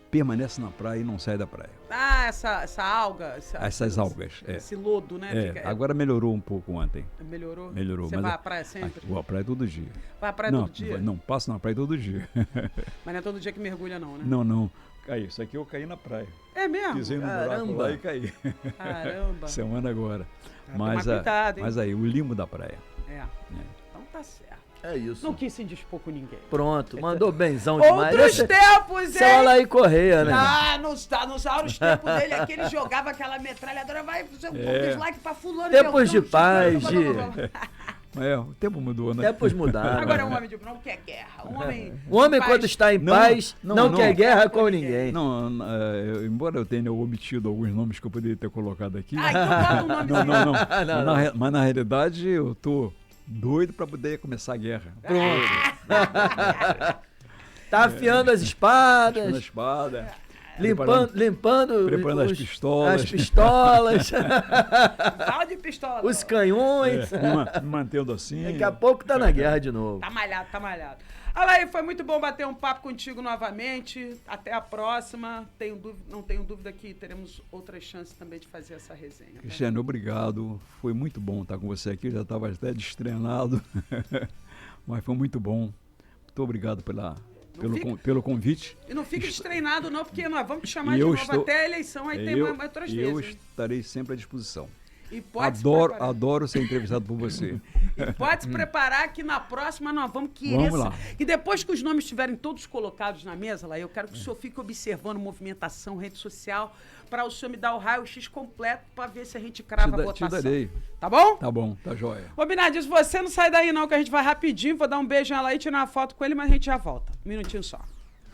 permanece na praia e não sai da praia. Ah, essa alga. Essas algas. Esse lodo, né? Agora melhorou um pouco ontem. Melhorou? Melhorou. Você mas vai à praia sempre? Vou à praia todo dia. Vai à praia Não, todo dia? Não, passo na praia todo dia. Mas não é todo dia que mergulha não, né? Não. Caí. Isso aqui eu caí na praia. É mesmo? Pisei no buraco lá e caí. Caramba. Semana agora. Tomar cuidado, hein? Mas aí, o limo da praia. Então tá certo. É isso. Não quis se dispor com ninguém. Pronto, mandou benzão demais. Outros tempos, Você olha aí Correia, né? Ah, nos áureos tempos dele aqui, ele jogava aquela metralhadora, vai fazer um dislike pra fulano. Tempos de paz, O tempo mudou, né? Tempos mudaram. Agora é um homem de não quer guerra. O homem quando está em paz, não quer guerra com ninguém. Não, embora eu tenha omitido alguns nomes que eu poderia ter colocado aqui. Ah, então bota um nome. Não. Mas na realidade eu tô doido pra poder começar a guerra. Pronto. Tá afiando as espadas. Afiando a espada. Limpando Preparando as pistolas. As pistolas. Fala de pistola. Os canhões. Me mantendo assim. Daqui a pouco tá na guerra de novo. Tá malhado. Alaí, foi muito bom bater um papo contigo novamente. Até a próxima. Não tenho dúvida que teremos outras chances também de fazer essa resenha. Cristiano, obrigado. Foi muito bom estar com você aqui. Eu já estava até destreinado. Mas foi muito bom. Muito obrigado pelo convite. E não fique destreinado não, porque nós vamos te chamar de novo até a eleição, aí tem mais outras vezes. Eu estarei sempre à disposição. E pode adoro ser entrevistado por você. E pode se preparar que na próxima nós vamos querer... Vamos lá. E depois que os nomes estiverem todos colocados na mesa, lá, eu quero que o senhor fique observando movimentação, rede social, para o senhor me dar o raio-x completo para ver se a gente crava a votação. Te darei. Tá bom? Tá bom, tá jóia. Ô, Binadis, você não sai daí não, que a gente vai rapidinho, vou dar um beijo nela aí, tirar uma foto com ele, mas a gente já volta. Um minutinho só.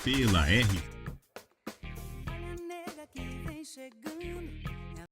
Pela